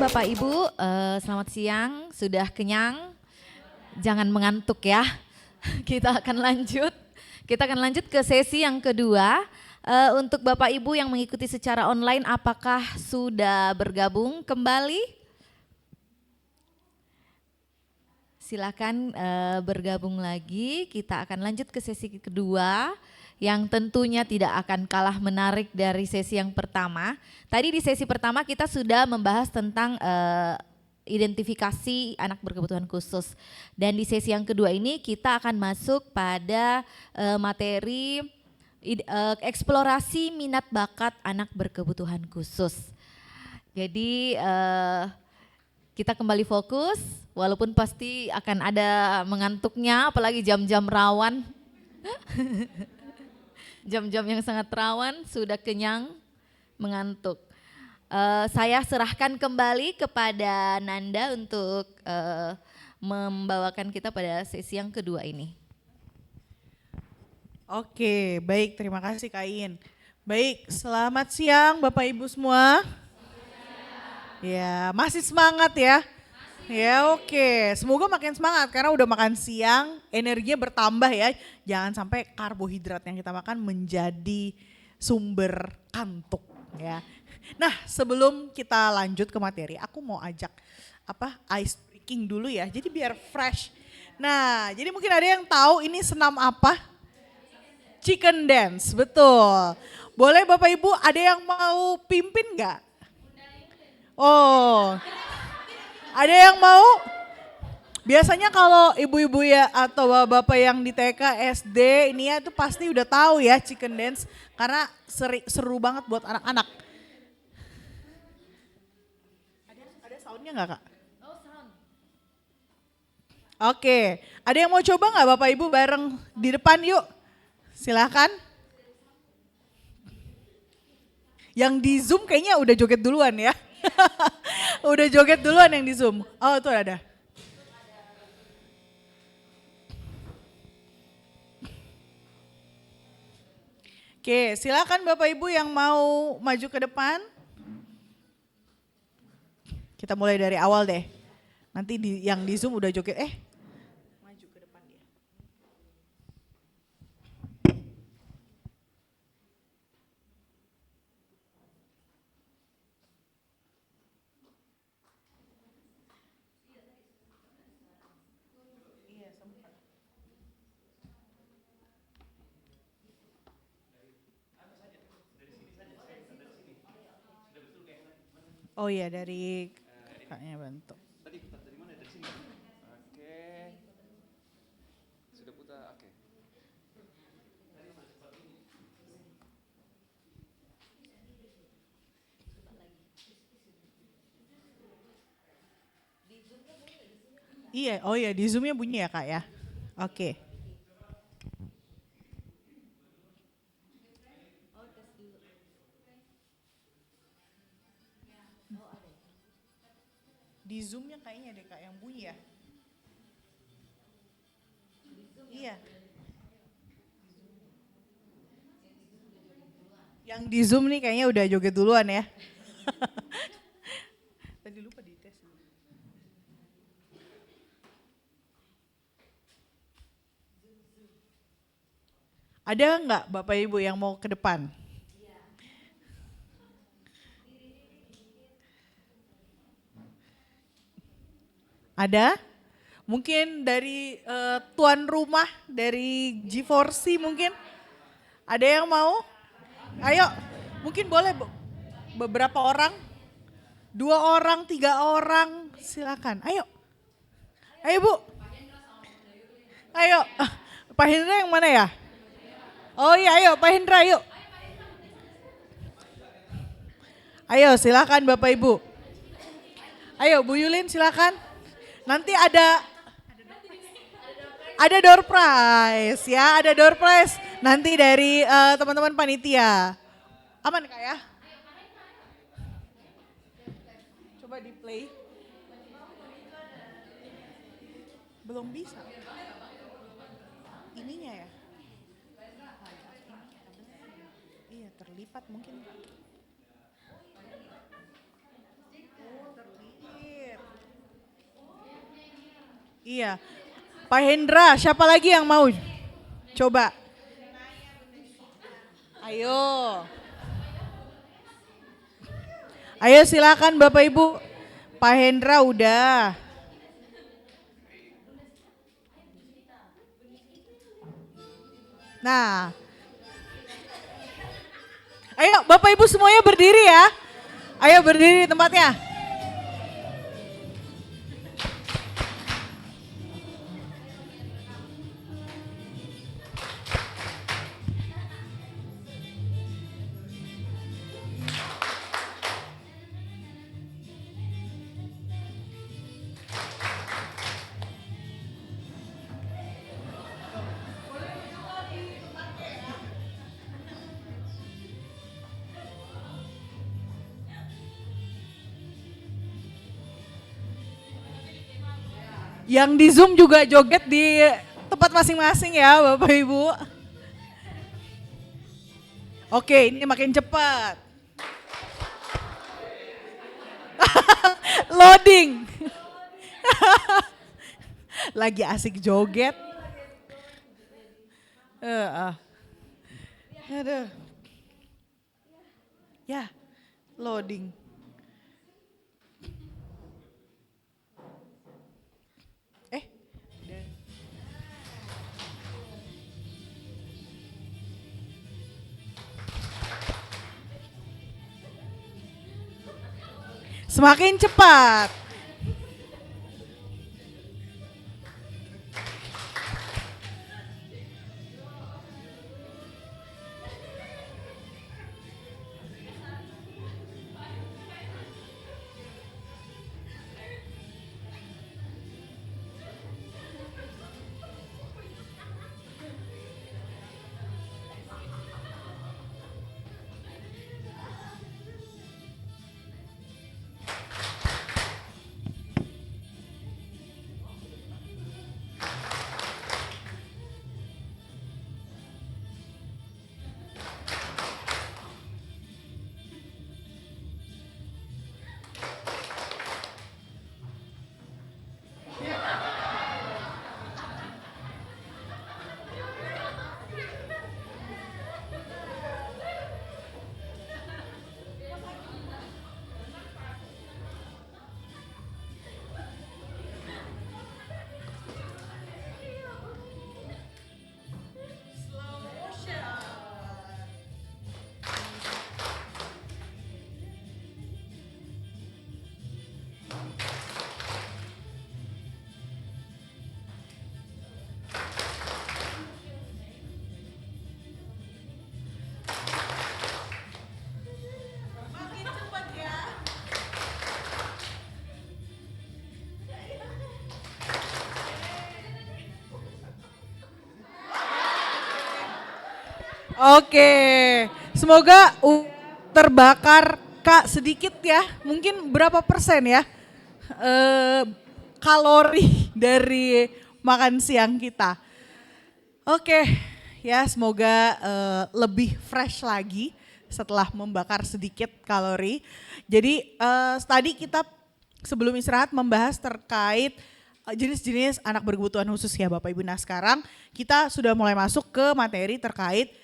Bapak Ibu, selamat siang. Sudah kenyang? Jangan mengantuk ya. Kita akan lanjut. Kita akan lanjut ke sesi yang kedua. Untuk Bapak Ibu yang mengikuti secara online, apakah sudah bergabung kembali? Silakan bergabung lagi. Kita akan lanjut ke sesi kedua yang tentunya tidak akan kalah menarik dari sesi yang pertama. Tadi di sesi pertama kita sudah membahas tentang identifikasi anak berkebutuhan khusus. Dan di sesi yang kedua ini kita akan masuk pada materi eksplorasi minat bakat anak berkebutuhan khusus. Jadi kita kembali fokus, walaupun pasti akan ada mengantuknya, apalagi jam-jam rawan. Jam-jam yang sangat rawan, sudah kenyang, mengantuk. Saya serahkan kembali kepada Nanda untuk membawakan kita pada sesi yang kedua ini. Oke, baik, terima kasih Kak In. Baik, selamat siang Bapak Ibu semua. Ya, masih semangat ya? Ya oke, semoga makin semangat karena udah makan siang, energinya bertambah ya. Jangan sampai karbohidrat yang kita makan menjadi sumber kantuk ya. Nah sebelum kita lanjut ke materi, aku mau ajak ice breaking dulu ya, jadi biar fresh. Nah jadi mungkin ada yang tahu ini senam apa? Chicken dance, betul. Boleh Bapak Ibu ada yang mau pimpin nggak? Oh. Ada yang mau? Biasanya kalau ibu-ibu ya atau bapak yang di TK, SD ini ya itu pasti udah tahu ya chicken dance karena seru banget buat anak-anak. Ada soundnya nggak Kak? Oh, sound. Oke, ada yang mau coba nggak Bapak Ibu bareng di depan yuk? Silahkan. Yang di Zoom kayaknya udah joget duluan ya. Udah joget duluan yang di Zoom. Oh itu ada. Oke, silakan Bapak Ibu yang mau maju ke depan. Kita mulai dari awal deh. Nanti yang di Zoom udah joget. Maju ke depan dia. Oh iya dari kakaknya bantu. Tadi putar dari mana? Dari sini. Oke. Sudah putar. Oke. Iya, oh iya di Zoom-nya bunyi ya Kak ya. Oke. Di Zoom-nya kayaknya deh Kak yang bunyi ya. Iya. Yang di Zoom nih kayaknya udah joget duluan ya. Tadi lupa dites. Ada nggak Bapak Ibu yang mau ke depan? Ada? Mungkin dari tuan rumah, dari G4C mungkin? Ada yang mau? Ayo, mungkin boleh beberapa orang? 2 orang, 3 orang, silakan. Ayo. Ayo Bu. Ayo. Pak Hendra yang mana ya? Oh iya ayo Pak Hendra yuk. Ayo silakan Bapak Ibu. Ayo Bu Yulin silakan. Nanti ada door prize ya, ada door prize nanti dari teman-teman panitia. Aman Kak ya? Coba di play. Belum bisa. Ininya ya? Iya terlipat mungkin. Iya. Pak Hendra, siapa lagi yang mau? Coba. Ayo. Ayo silakan Bapak Ibu. Pak Hendra udah. Nah. Ayo Bapak Ibu semuanya berdiri ya. Ayo berdiri di tempatnya. Yang di Zoom juga joget di tempat masing-masing ya Bapak Ibu. Oke, ini makin cepat. Loading. Lagi asik joget. Aduh. Ya, loading. Semakin cepat. Oke, semoga terbakar Kak sedikit ya, mungkin berapa persen ya kalori dari makan siang kita. Oke, ya semoga lebih fresh lagi setelah membakar sedikit kalori. Jadi tadi kita sebelum istirahat membahas terkait jenis-jenis anak berkebutuhan khusus ya Bapak Ibu. Nah sekarang kita sudah mulai masuk ke materi terkait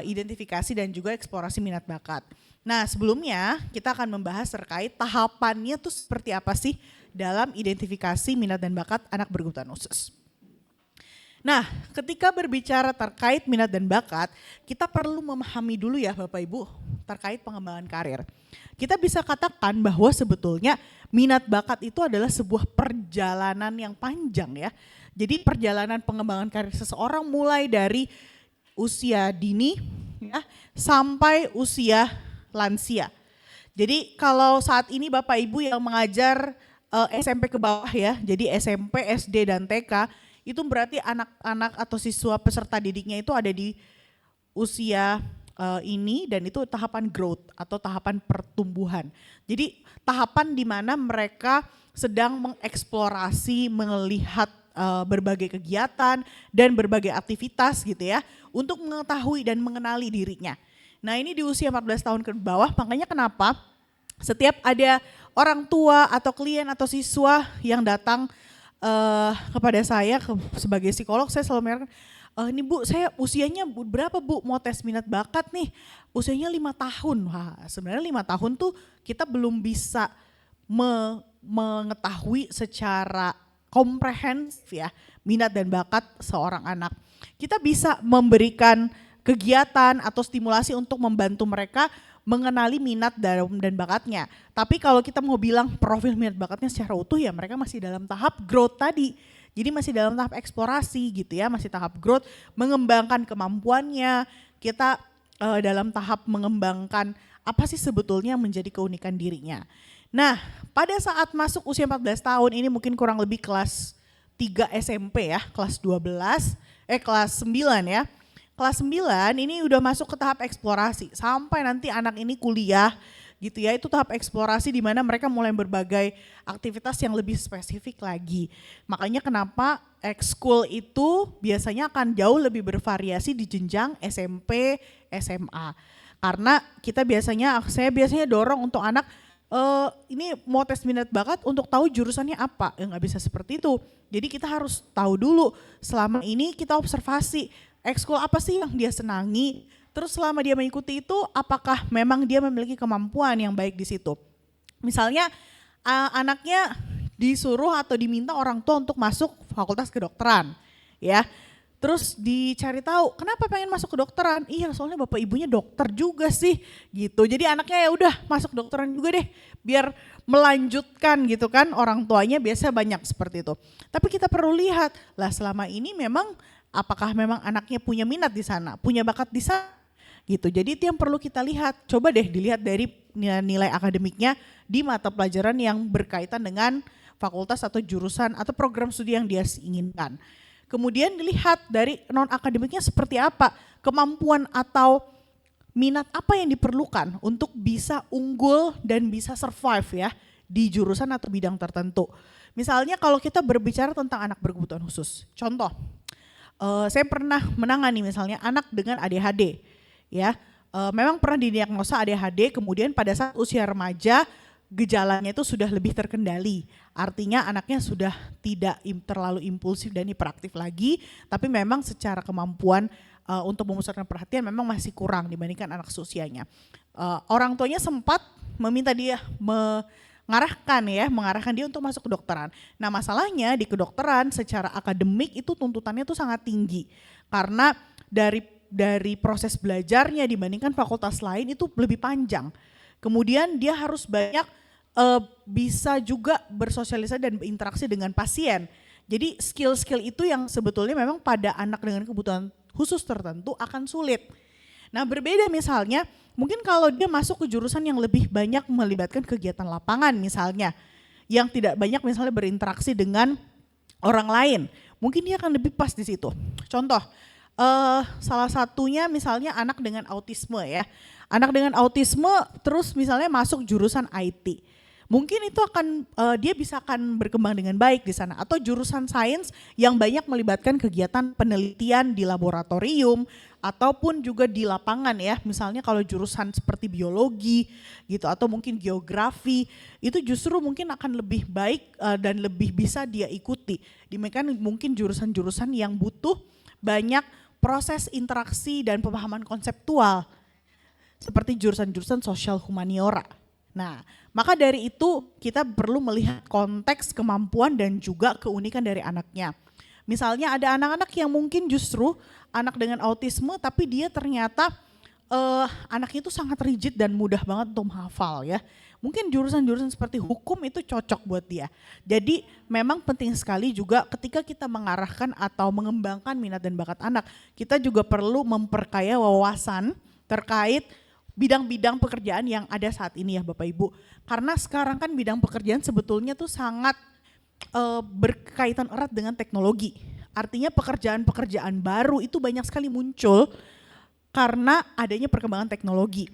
identifikasi dan juga eksplorasi minat bakat. Nah sebelumnya kita akan membahas terkait tahapannya tuh seperti apa sih dalam identifikasi minat dan bakat anak berkebutuhan khusus. Nah ketika berbicara terkait minat dan bakat, kita perlu memahami dulu ya Bapak Ibu terkait pengembangan karir. Kita bisa katakan bahwa sebetulnya minat bakat itu adalah sebuah perjalanan yang panjang ya. Jadi perjalanan pengembangan karir seseorang mulai dari usia dini ya, sampai usia lansia. Jadi kalau saat ini Bapak Ibu yang mengajar SMP ke bawah ya, jadi SMP, SD dan TK itu berarti anak-anak atau siswa peserta didiknya itu ada di usia ini dan itu tahapan growth atau tahapan pertumbuhan. Jadi tahapan di mana mereka sedang mengeksplorasi, melihat berbagai kegiatan dan berbagai aktivitas gitu ya untuk mengetahui dan mengenali dirinya. Nah ini di usia 14 tahun ke bawah, makanya kenapa setiap ada orang tua atau klien atau siswa yang datang kepada saya sebagai psikolog saya selalu mengatakan, ini Bu, saya usianya berapa Bu mau tes minat bakat nih? Usianya 5 tahun. Wah, sebenarnya 5 tahun tuh kita belum bisa mengetahui secara komprehensif ya minat dan bakat seorang anak. Kita bisa memberikan kegiatan atau stimulasi untuk membantu mereka mengenali minat dan bakatnya. Tapi kalau kita mau bilang profil minat bakatnya secara utuh ya mereka masih dalam tahap growth tadi. Jadi masih dalam tahap eksplorasi gitu ya, masih tahap growth, mengembangkan kemampuannya. Kita dalam tahap mengembangkan apa sih sebetulnya yang menjadi keunikan dirinya. Nah, pada saat masuk usia 14 tahun ini mungkin kurang lebih kelas 3 SMP ya, kelas 9 ya. Kelas 9 ini udah masuk ke tahap eksplorasi sampai nanti anak ini kuliah gitu ya, itu tahap eksplorasi di mana mereka mulai berbagai aktivitas yang lebih spesifik lagi. Makanya kenapa ekskul itu biasanya akan jauh lebih bervariasi di jenjang SMP, SMA. Karena saya biasanya dorong untuk anak ini mau tes minat bakat untuk tahu jurusannya apa, ya nggak bisa seperti itu. Jadi kita harus tahu dulu selama ini kita observasi ekskul apa sih yang dia senangi, terus selama dia mengikuti itu apakah memang dia memiliki kemampuan yang baik di situ. Misalnya anaknya disuruh atau diminta orang tua untuk masuk fakultas kedokteran ya. Terus dicari tahu kenapa pengen masuk kedokteran? Iya soalnya bapak ibunya dokter juga sih gitu. Jadi anaknya ya udah masuk kedokteran juga deh biar melanjutkan gitu kan, orang tuanya biasa banyak seperti itu. Tapi kita perlu lihat lah selama ini memang apakah memang anaknya punya minat di sana, punya bakat di sana gitu. Jadi itu yang perlu kita lihat. Coba deh dilihat dari nilai akademiknya di mata pelajaran yang berkaitan dengan fakultas atau jurusan atau program studi yang dia inginkan. Kemudian dilihat dari non-akademiknya seperti apa, kemampuan atau minat apa yang diperlukan untuk bisa unggul dan bisa survive ya di jurusan atau bidang tertentu. Misalnya kalau kita berbicara tentang anak berkebutuhan khusus, contoh, saya pernah menangani misalnya anak dengan ADHD ya, memang pernah didiagnosa ADHD, kemudian pada saat usia remaja gejalanya itu sudah lebih terkendali. Artinya anaknya sudah tidak terlalu impulsif dan hiperaktif lagi, tapi memang secara kemampuan untuk memusatkan perhatian memang masih kurang dibandingkan anak seusianya. Orang tuanya sempat meminta dia mengarahkan dia untuk masuk kedokteran. Nah masalahnya di kedokteran secara akademik itu tuntutannya tuh sangat tinggi karena dari proses belajarnya dibandingkan fakultas lain itu lebih panjang. Kemudian dia harus banyak bisa juga bersosialisasi dan berinteraksi dengan pasien. Jadi skill-skill itu yang sebetulnya memang pada anak dengan kebutuhan khusus tertentu akan sulit. Nah berbeda misalnya, mungkin kalau dia masuk ke jurusan yang lebih banyak melibatkan kegiatan lapangan misalnya, yang tidak banyak misalnya berinteraksi dengan orang lain, mungkin dia akan lebih pas di situ. Contoh, salah satunya misalnya anak dengan autisme ya. Anak dengan autisme terus misalnya masuk jurusan IT. Mungkin itu dia bisa akan berkembang dengan baik di sana, atau jurusan sains yang banyak melibatkan kegiatan penelitian di laboratorium ataupun juga di lapangan ya. Misalnya kalau jurusan seperti biologi gitu atau mungkin geografi itu justru mungkin akan lebih baik dan lebih bisa dia ikuti. Demikian mungkin jurusan-jurusan yang butuh banyak proses interaksi dan pemahaman konseptual seperti jurusan-jurusan sosial humaniora. Nah, maka dari itu kita perlu melihat konteks kemampuan dan juga keunikan dari anaknya. Misalnya ada anak-anak yang mungkin justru anak dengan autisme tapi dia ternyata anaknya itu sangat rigid dan mudah banget untuk menghafal ya. Mungkin jurusan-jurusan seperti hukum itu cocok buat dia. Jadi memang penting sekali juga ketika kita mengarahkan atau mengembangkan minat dan bakat anak, kita juga perlu memperkaya wawasan terkait bidang-bidang pekerjaan yang ada saat ini ya Bapak Ibu. Karena sekarang kan bidang pekerjaan sebetulnya tuh sangat berkaitan erat dengan teknologi. Artinya pekerjaan-pekerjaan baru itu banyak sekali muncul karena adanya perkembangan teknologi.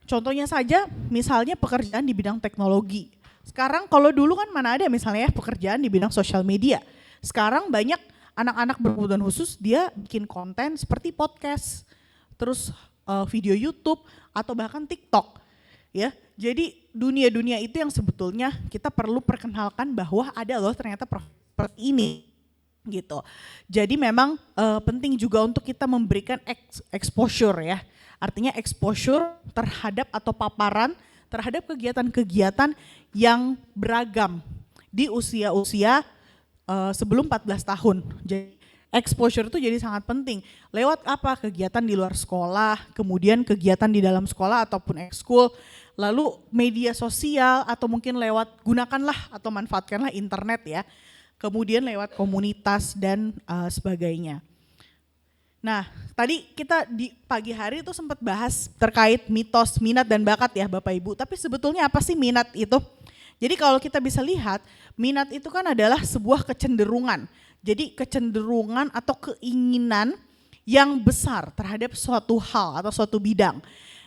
Contohnya saja misalnya pekerjaan di bidang teknologi. Sekarang kalau dulu kan mana ada misalnya pekerjaan di bidang sosial media. Sekarang banyak anak-anak berkebutuhan khusus dia bikin konten seperti podcast, terus video YouTube atau bahkan TikTok ya. Jadi dunia-dunia itu yang sebetulnya kita perlu perkenalkan bahwa ada loh ternyata seperti ini gitu. Jadi memang penting juga untuk kita memberikan exposure ya. Artinya exposure terhadap atau paparan terhadap kegiatan-kegiatan yang beragam di usia-usia sebelum 14 tahun. Jadi exposure itu jadi sangat penting. Lewat apa? Kegiatan di luar sekolah, kemudian kegiatan di dalam sekolah ataupun ekskul, lalu media sosial atau mungkin lewat gunakanlah atau manfaatkanlah internet ya. Kemudian lewat komunitas dan sebagainya. Nah, tadi kita di pagi hari itu sempat bahas terkait mitos, minat dan bakat ya Bapak Ibu. Tapi sebetulnya apa sih minat itu? Jadi kalau kita bisa lihat, minat itu kan adalah sebuah kecenderungan. Jadi kecenderungan atau keinginan yang besar terhadap suatu hal atau suatu bidang.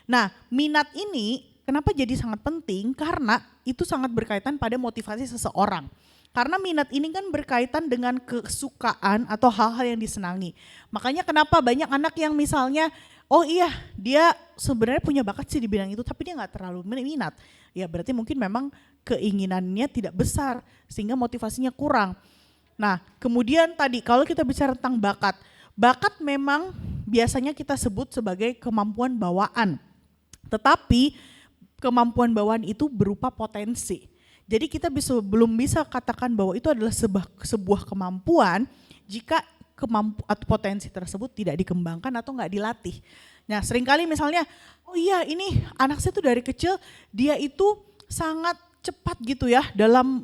Nah, minat ini kenapa jadi sangat penting? Karena itu sangat berkaitan pada motivasi seseorang. Karena minat ini kan berkaitan dengan kesukaan atau hal-hal yang disenangi. Makanya kenapa banyak anak yang misalnya, oh iya dia sebenarnya punya bakat sih di bidang itu tapi dia gak terlalu minat. Ya berarti mungkin memang keinginannya tidak besar sehingga motivasinya kurang. Nah kemudian tadi kalau kita bicara tentang bakat, bakat memang biasanya kita sebut sebagai kemampuan bawaan. Tetapi kemampuan bawaan itu berupa potensi. Jadi kita belum bisa katakan bahwa itu adalah sebuah kemampuan jika atau potensi tersebut tidak dikembangkan atau nggak dilatih. Nah seringkali misalnya, oh iya ini anak saya tuh dari kecil dia itu sangat cepat gitu ya dalam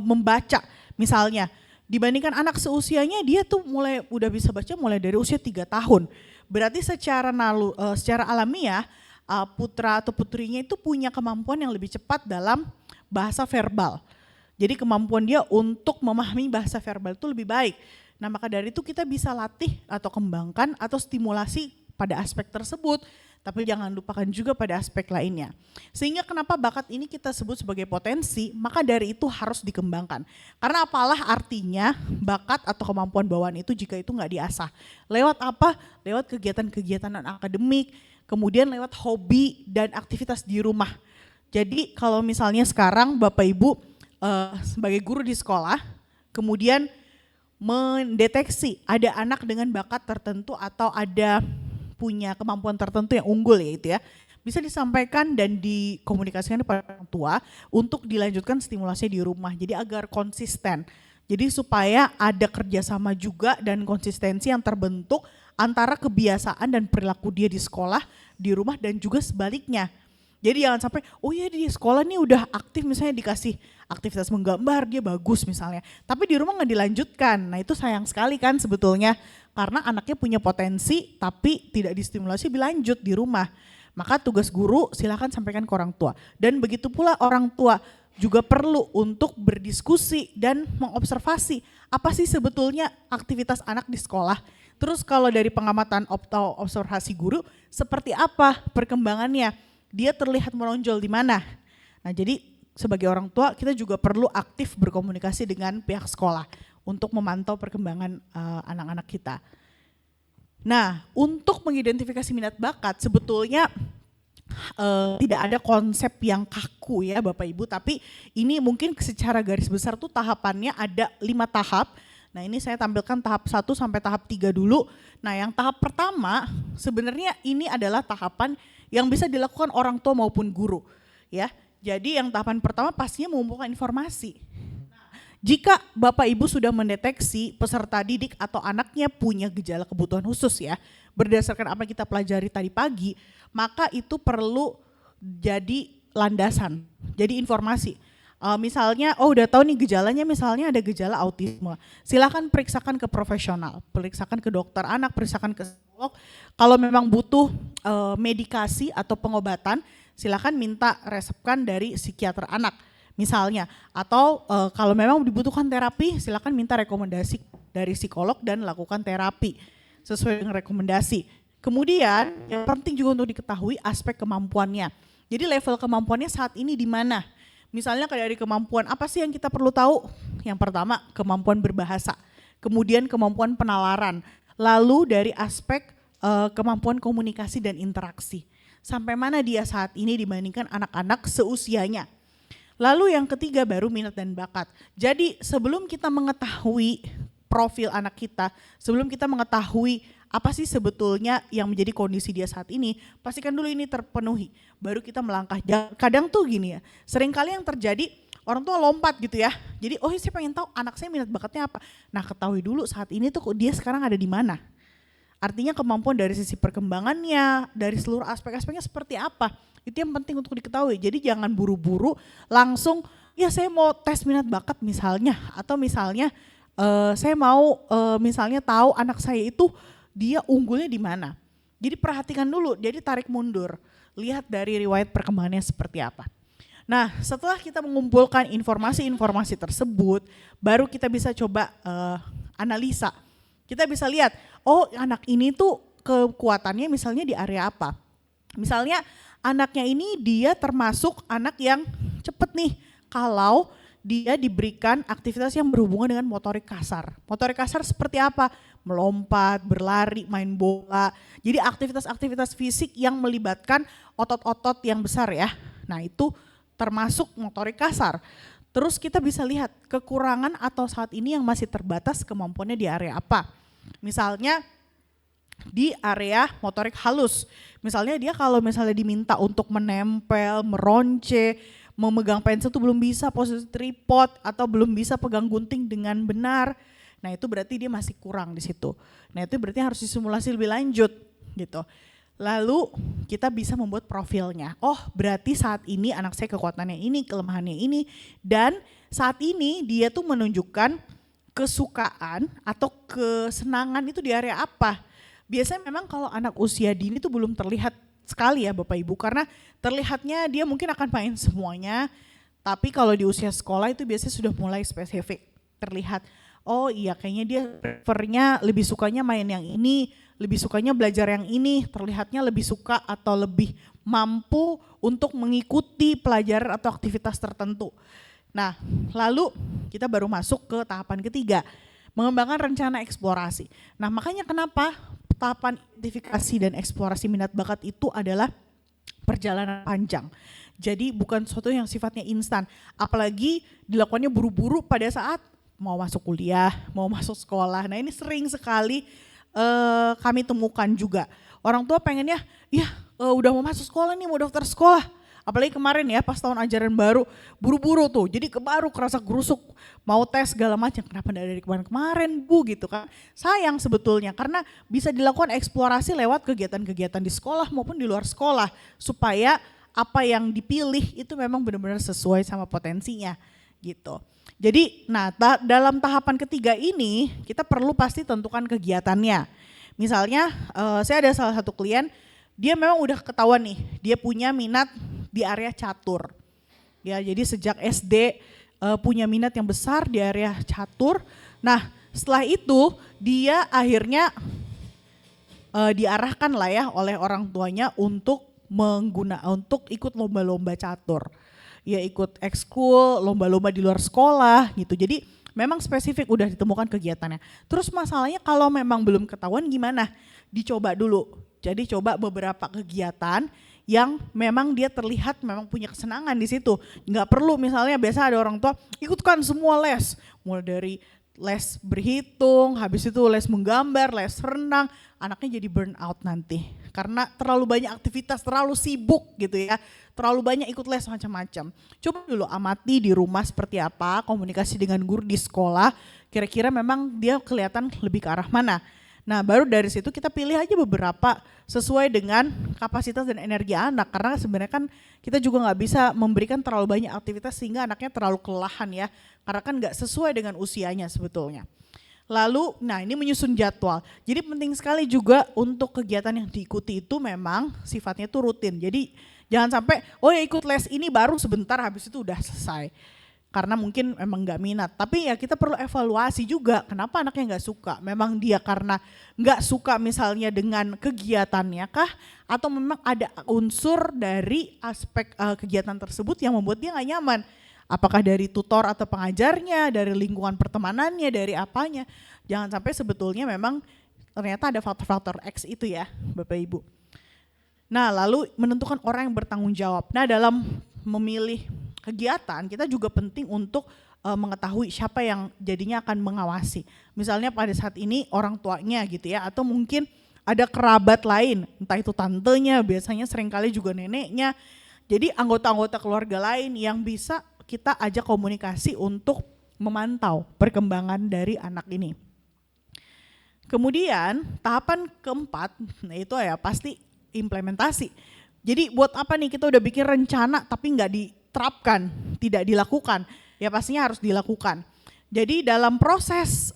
membaca misalnya. Dibandingkan anak seusianya dia tuh udah bisa baca mulai dari usia 3 tahun. Berarti secara alamiah putra atau putrinya itu punya kemampuan yang lebih cepat dalam bahasa verbal. Jadi kemampuan dia untuk memahami bahasa verbal itu lebih baik. Nah maka dari itu kita bisa latih atau kembangkan atau stimulasi pada aspek tersebut. Tapi jangan lupakan juga pada aspek lainnya. Sehingga kenapa bakat ini kita sebut sebagai potensi, maka dari itu harus dikembangkan. Karena apalah artinya bakat atau kemampuan bawaan itu jika itu nggak diasah. Lewat apa? Lewat kegiatan-kegiatan akademik, kemudian lewat hobi dan aktivitas di rumah. Jadi kalau misalnya sekarang Bapak Ibu sebagai guru di sekolah, kemudian mendeteksi ada anak dengan bakat tertentu atau ada punya kemampuan tertentu yang unggul ya itu ya, bisa disampaikan dan dikomunikasikan kepada orang tua untuk dilanjutkan stimulasi di rumah. Jadi agar konsisten, jadi supaya ada kerjasama juga dan konsistensi yang terbentuk antara kebiasaan dan perilaku dia di sekolah, di rumah dan juga sebaliknya. Jadi jangan sampai, oh iya di sekolah nih udah aktif misalnya dikasih aktivitas menggambar dia bagus misalnya. Tapi di rumah gak dilanjutkan, nah itu sayang sekali kan sebetulnya. Karena anaknya punya potensi tapi tidak distimulasi lebih lanjut di rumah. Maka tugas guru silakan sampaikan ke orang tua. Dan begitu pula orang tua juga perlu untuk berdiskusi dan mengobservasi apa sih sebetulnya aktivitas anak di sekolah. Terus kalau dari pengamatan atau observasi guru seperti apa perkembangannya. Dia terlihat menonjol di mana. Nah jadi sebagai orang tua kita juga perlu aktif berkomunikasi dengan pihak sekolah untuk memantau perkembangan anak-anak kita. Nah untuk mengidentifikasi minat bakat sebetulnya tidak ada konsep yang kaku ya Bapak Ibu, tapi ini mungkin secara garis besar tuh tahapannya ada 5 tahap. Nah ini saya tampilkan tahap 1 sampai tahap 3 dulu. Nah yang tahap pertama sebenarnya ini adalah tahapan yang bisa dilakukan orang tua maupun guru ya. Jadi yang tahapan pertama pastinya mengumpulkan informasi. Jika Bapak Ibu sudah mendeteksi peserta didik atau anaknya punya gejala kebutuhan khusus ya, berdasarkan apa yang kita pelajari tadi pagi, maka itu perlu jadi landasan, jadi informasi. Misalnya, oh udah tahu nih gejalanya misalnya ada gejala autisme, silakan periksakan ke profesional, periksakan ke dokter anak, periksakan ke psikolog. Kalau memang butuh medikasi atau pengobatan, silakan minta resepkan dari psikiater anak misalnya. Atau kalau memang dibutuhkan terapi, silakan minta rekomendasi dari psikolog dan lakukan terapi sesuai dengan rekomendasi. Kemudian yang penting juga untuk diketahui aspek kemampuannya. Jadi level kemampuannya saat ini di mana? Misalnya kayak dari kemampuan apa sih yang kita perlu tahu? Yang pertama kemampuan berbahasa, kemudian kemampuan penalaran, lalu dari aspek kemampuan komunikasi dan interaksi. sampai mana dia saat ini dibandingkan anak-anak seusianya. Lalu yang ketiga baru minat dan bakat. Jadi sebelum kita mengetahui profil anak kita, sebelum kita mengetahui apa sih sebetulnya yang menjadi kondisi dia saat ini, pastikan dulu ini terpenuhi, baru kita melangkah. Kadang tuh gini ya, seringkali yang terjadi orang tua lompat gitu ya, jadi saya pengen tahu anak saya minat bakatnya apa. Nah ketahui dulu saat ini tuh dia sekarang ada di mana. Artinya kemampuan dari sisi perkembangannya, dari seluruh aspek-aspeknya seperti apa, itu yang penting untuk diketahui. Jadi jangan buru-buru langsung, ya saya mau tes minat bakat misalnya, atau misalnya saya mau misalnya tahu anak saya itu dia unggulnya di mana. Jadi perhatikan dulu, jadi tarik mundur, lihat dari riwayat perkembangannya seperti apa. Nah setelah kita mengumpulkan informasi-informasi tersebut, baru kita bisa coba analisa. Kita bisa lihat, oh anak ini tuh kekuatannya misalnya di area apa. Misalnya anaknya ini dia termasuk anak yang cepet nih kalau dia diberikan aktivitas yang berhubungan dengan motorik kasar. Motorik kasar seperti apa? Melompat, berlari, main bola. Jadi aktivitas-aktivitas fisik yang melibatkan otot-otot yang besar ya. Nah itu termasuk motorik kasar. Terus kita bisa lihat kekurangan atau saat ini yang masih terbatas kemampuannya di area apa. Misalnya di area motorik halus. Misalnya dia kalau misalnya diminta untuk menempel, meronce, memegang pensil itu belum bisa posisi tripod atau belum bisa pegang gunting dengan benar. Nah itu berarti dia masih kurang di situ. Nah itu berarti harus disimulasi lebih lanjut gitu. Lalu kita bisa membuat profilnya. Oh berarti saat ini anak saya kekuatannya ini, kelemahannya ini. Dan saat ini dia tuh menunjukkan kesukaan atau kesenangan itu di area apa. Biasanya memang kalau anak usia dini itu belum terlihat sekali ya Bapak Ibu, karena terlihatnya dia mungkin akan main semuanya, tapi kalau di usia sekolah itu biasanya sudah mulai spesifik terlihat. Oh iya kayaknya dia prefernya lebih sukanya main yang ini, lebih sukanya belajar yang ini, terlihatnya lebih suka atau lebih mampu untuk mengikuti pelajaran atau aktivitas tertentu. Nah lalu kita baru masuk ke tahapan ketiga, mengembangkan rencana eksplorasi. Nah makanya kenapa tahapan identifikasi dan eksplorasi minat bakat itu adalah perjalanan panjang. Jadi bukan sesuatu yang sifatnya instan, apalagi dilakukannya buru-buru pada saat mau masuk kuliah, mau masuk sekolah. Nah ini sering sekali kami temukan juga. Orang tua pengennya, udah mau masuk sekolah nih, mau daftar sekolah. Apalagi kemarin ya pas tahun ajaran baru, buru-buru tuh, jadi baru kerasa gerusuk, mau tes segala macam. Kenapa tidak dari kemarin-kemarin Bu gitu kan. Sayang sebetulnya karena bisa dilakukan eksplorasi lewat kegiatan-kegiatan di sekolah maupun di luar sekolah. Supaya apa yang dipilih itu memang benar-benar sesuai sama potensinya gitu. Jadi dalam tahapan ketiga ini kita perlu pasti tentukan kegiatannya. Misalnya saya ada salah satu klien, dia memang udah ketahuan nih, dia punya minat di area catur. Ya, jadi sejak SD punya minat yang besar di area catur. Nah, setelah itu dia akhirnya diarahkan lah ya oleh orang tuanya untuk untuk ikut lomba-lomba catur. Ya ikut ekskul, lomba-lomba di luar sekolah gitu. Jadi memang spesifik udah ditemukan kegiatannya. Terus masalahnya kalau memang belum ketahuan gimana? Dicoba dulu. Jadi coba beberapa kegiatan yang memang dia terlihat memang punya kesenangan di situ. Nggak perlu misalnya biasa ada orang tua ikutkan semua les. Mulai dari les berhitung, habis itu les menggambar, les renang. Anaknya jadi burn out nanti. Karena terlalu banyak aktivitas, terlalu sibuk gitu ya. Terlalu banyak ikut les macam-macam. Coba dulu amati di rumah seperti apa, komunikasi dengan guru di sekolah. Kira-kira memang dia kelihatan lebih ke arah mana. Nah baru dari situ kita pilih aja beberapa sesuai dengan kapasitas dan energi anak. Karena sebenarnya kan kita juga nggak bisa memberikan terlalu banyak aktivitas sehingga anaknya terlalu kelelahan ya. Karena kan nggak sesuai dengan usianya sebetulnya. Lalu ini menyusun jadwal. Jadi penting sekali juga untuk kegiatan yang diikuti itu memang sifatnya itu rutin. Jadi jangan sampai ikut les ini baru sebentar habis itu udah selesai. Karena mungkin memang nggak minat, tapi ya kita perlu evaluasi juga kenapa anaknya nggak suka. Memang dia karena nggak suka misalnya dengan kegiatannya kah, atau memang ada unsur dari aspek kegiatan tersebut yang membuat dia nggak nyaman. Apakah dari tutor atau pengajarnya, dari lingkungan pertemanannya, dari apanya. Jangan sampai sebetulnya memang ternyata ada faktor-faktor X itu ya Bapak Ibu. Nah, lalu menentukan orang yang bertanggung jawab. Nah, dalam memilih kegiatan kita juga penting untuk mengetahui siapa yang jadinya akan mengawasi. Misalnya pada saat ini orang tuanya gitu ya, atau mungkin ada kerabat lain, entah itu tantenya, biasanya seringkali juga neneknya. Jadi anggota-anggota keluarga lain yang bisa kita ajak komunikasi untuk memantau perkembangan dari anak ini. Kemudian tahapan keempat, nah itu ya pasti implementasi. Jadi buat apa nih kita udah bikin rencana tapi nggak diterapkan, tidak dilakukan, ya pastinya harus dilakukan. Jadi dalam proses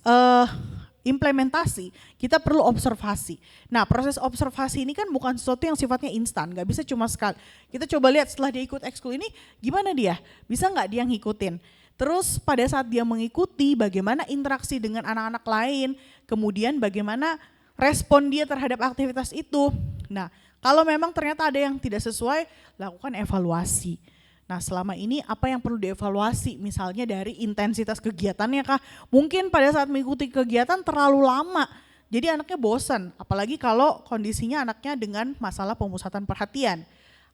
implementasi kita perlu observasi. Nah proses observasi ini kan bukan sesuatu yang sifatnya instan, nggak bisa cuma sekali. Kita coba lihat setelah dia ikut ekskul ini gimana dia, bisa nggak dia ngikutin. Terus pada saat dia mengikuti bagaimana interaksi dengan anak-anak lain, kemudian bagaimana respon dia terhadap aktivitas itu. Nah kalau memang ternyata ada yang tidak sesuai, lakukan evaluasi. Nah selama ini apa yang perlu dievaluasi, misalnya dari intensitas kegiatannya kah, mungkin pada saat mengikuti kegiatan terlalu lama, jadi anaknya bosan, apalagi kalau kondisinya anaknya dengan masalah pemusatan perhatian.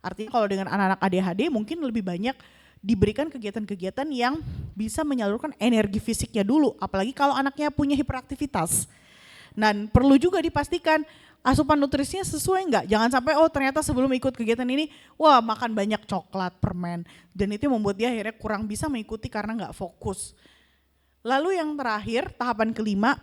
Artinya kalau dengan anak-anak ADHD mungkin lebih banyak diberikan kegiatan-kegiatan yang bisa menyalurkan energi fisiknya dulu, apalagi kalau anaknya punya hiperaktivitas. Dan perlu juga dipastikan asupan nutrisinya sesuai enggak, jangan sampai ternyata sebelum ikut kegiatan ini, wah makan banyak coklat, permen, dan itu membuat dia akhirnya kurang bisa mengikuti karena enggak fokus. Lalu yang terakhir, tahapan kelima,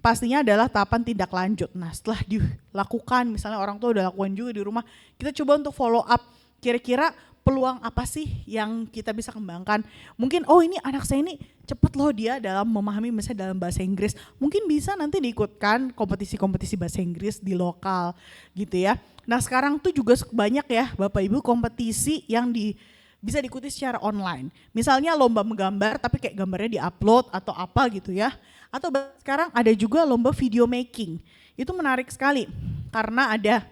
pastinya adalah tahapan tindak lanjut. Nah setelah dilakukan, misalnya orang tua udah lakukan juga di rumah, kita coba untuk follow up, kira-kira peluang apa sih yang kita bisa kembangkan. Mungkin ini anak saya ini cepet loh dia dalam memahami misalnya dalam bahasa Inggris. Mungkin bisa nanti diikutkan kompetisi-kompetisi bahasa Inggris di lokal gitu ya. Nah sekarang tuh juga banyak ya Bapak Ibu kompetisi yang bisa diikuti secara online. Misalnya lomba menggambar tapi kayak gambarnya di-upload atau apa gitu ya. Atau sekarang ada juga lomba video making. Itu menarik sekali karena ada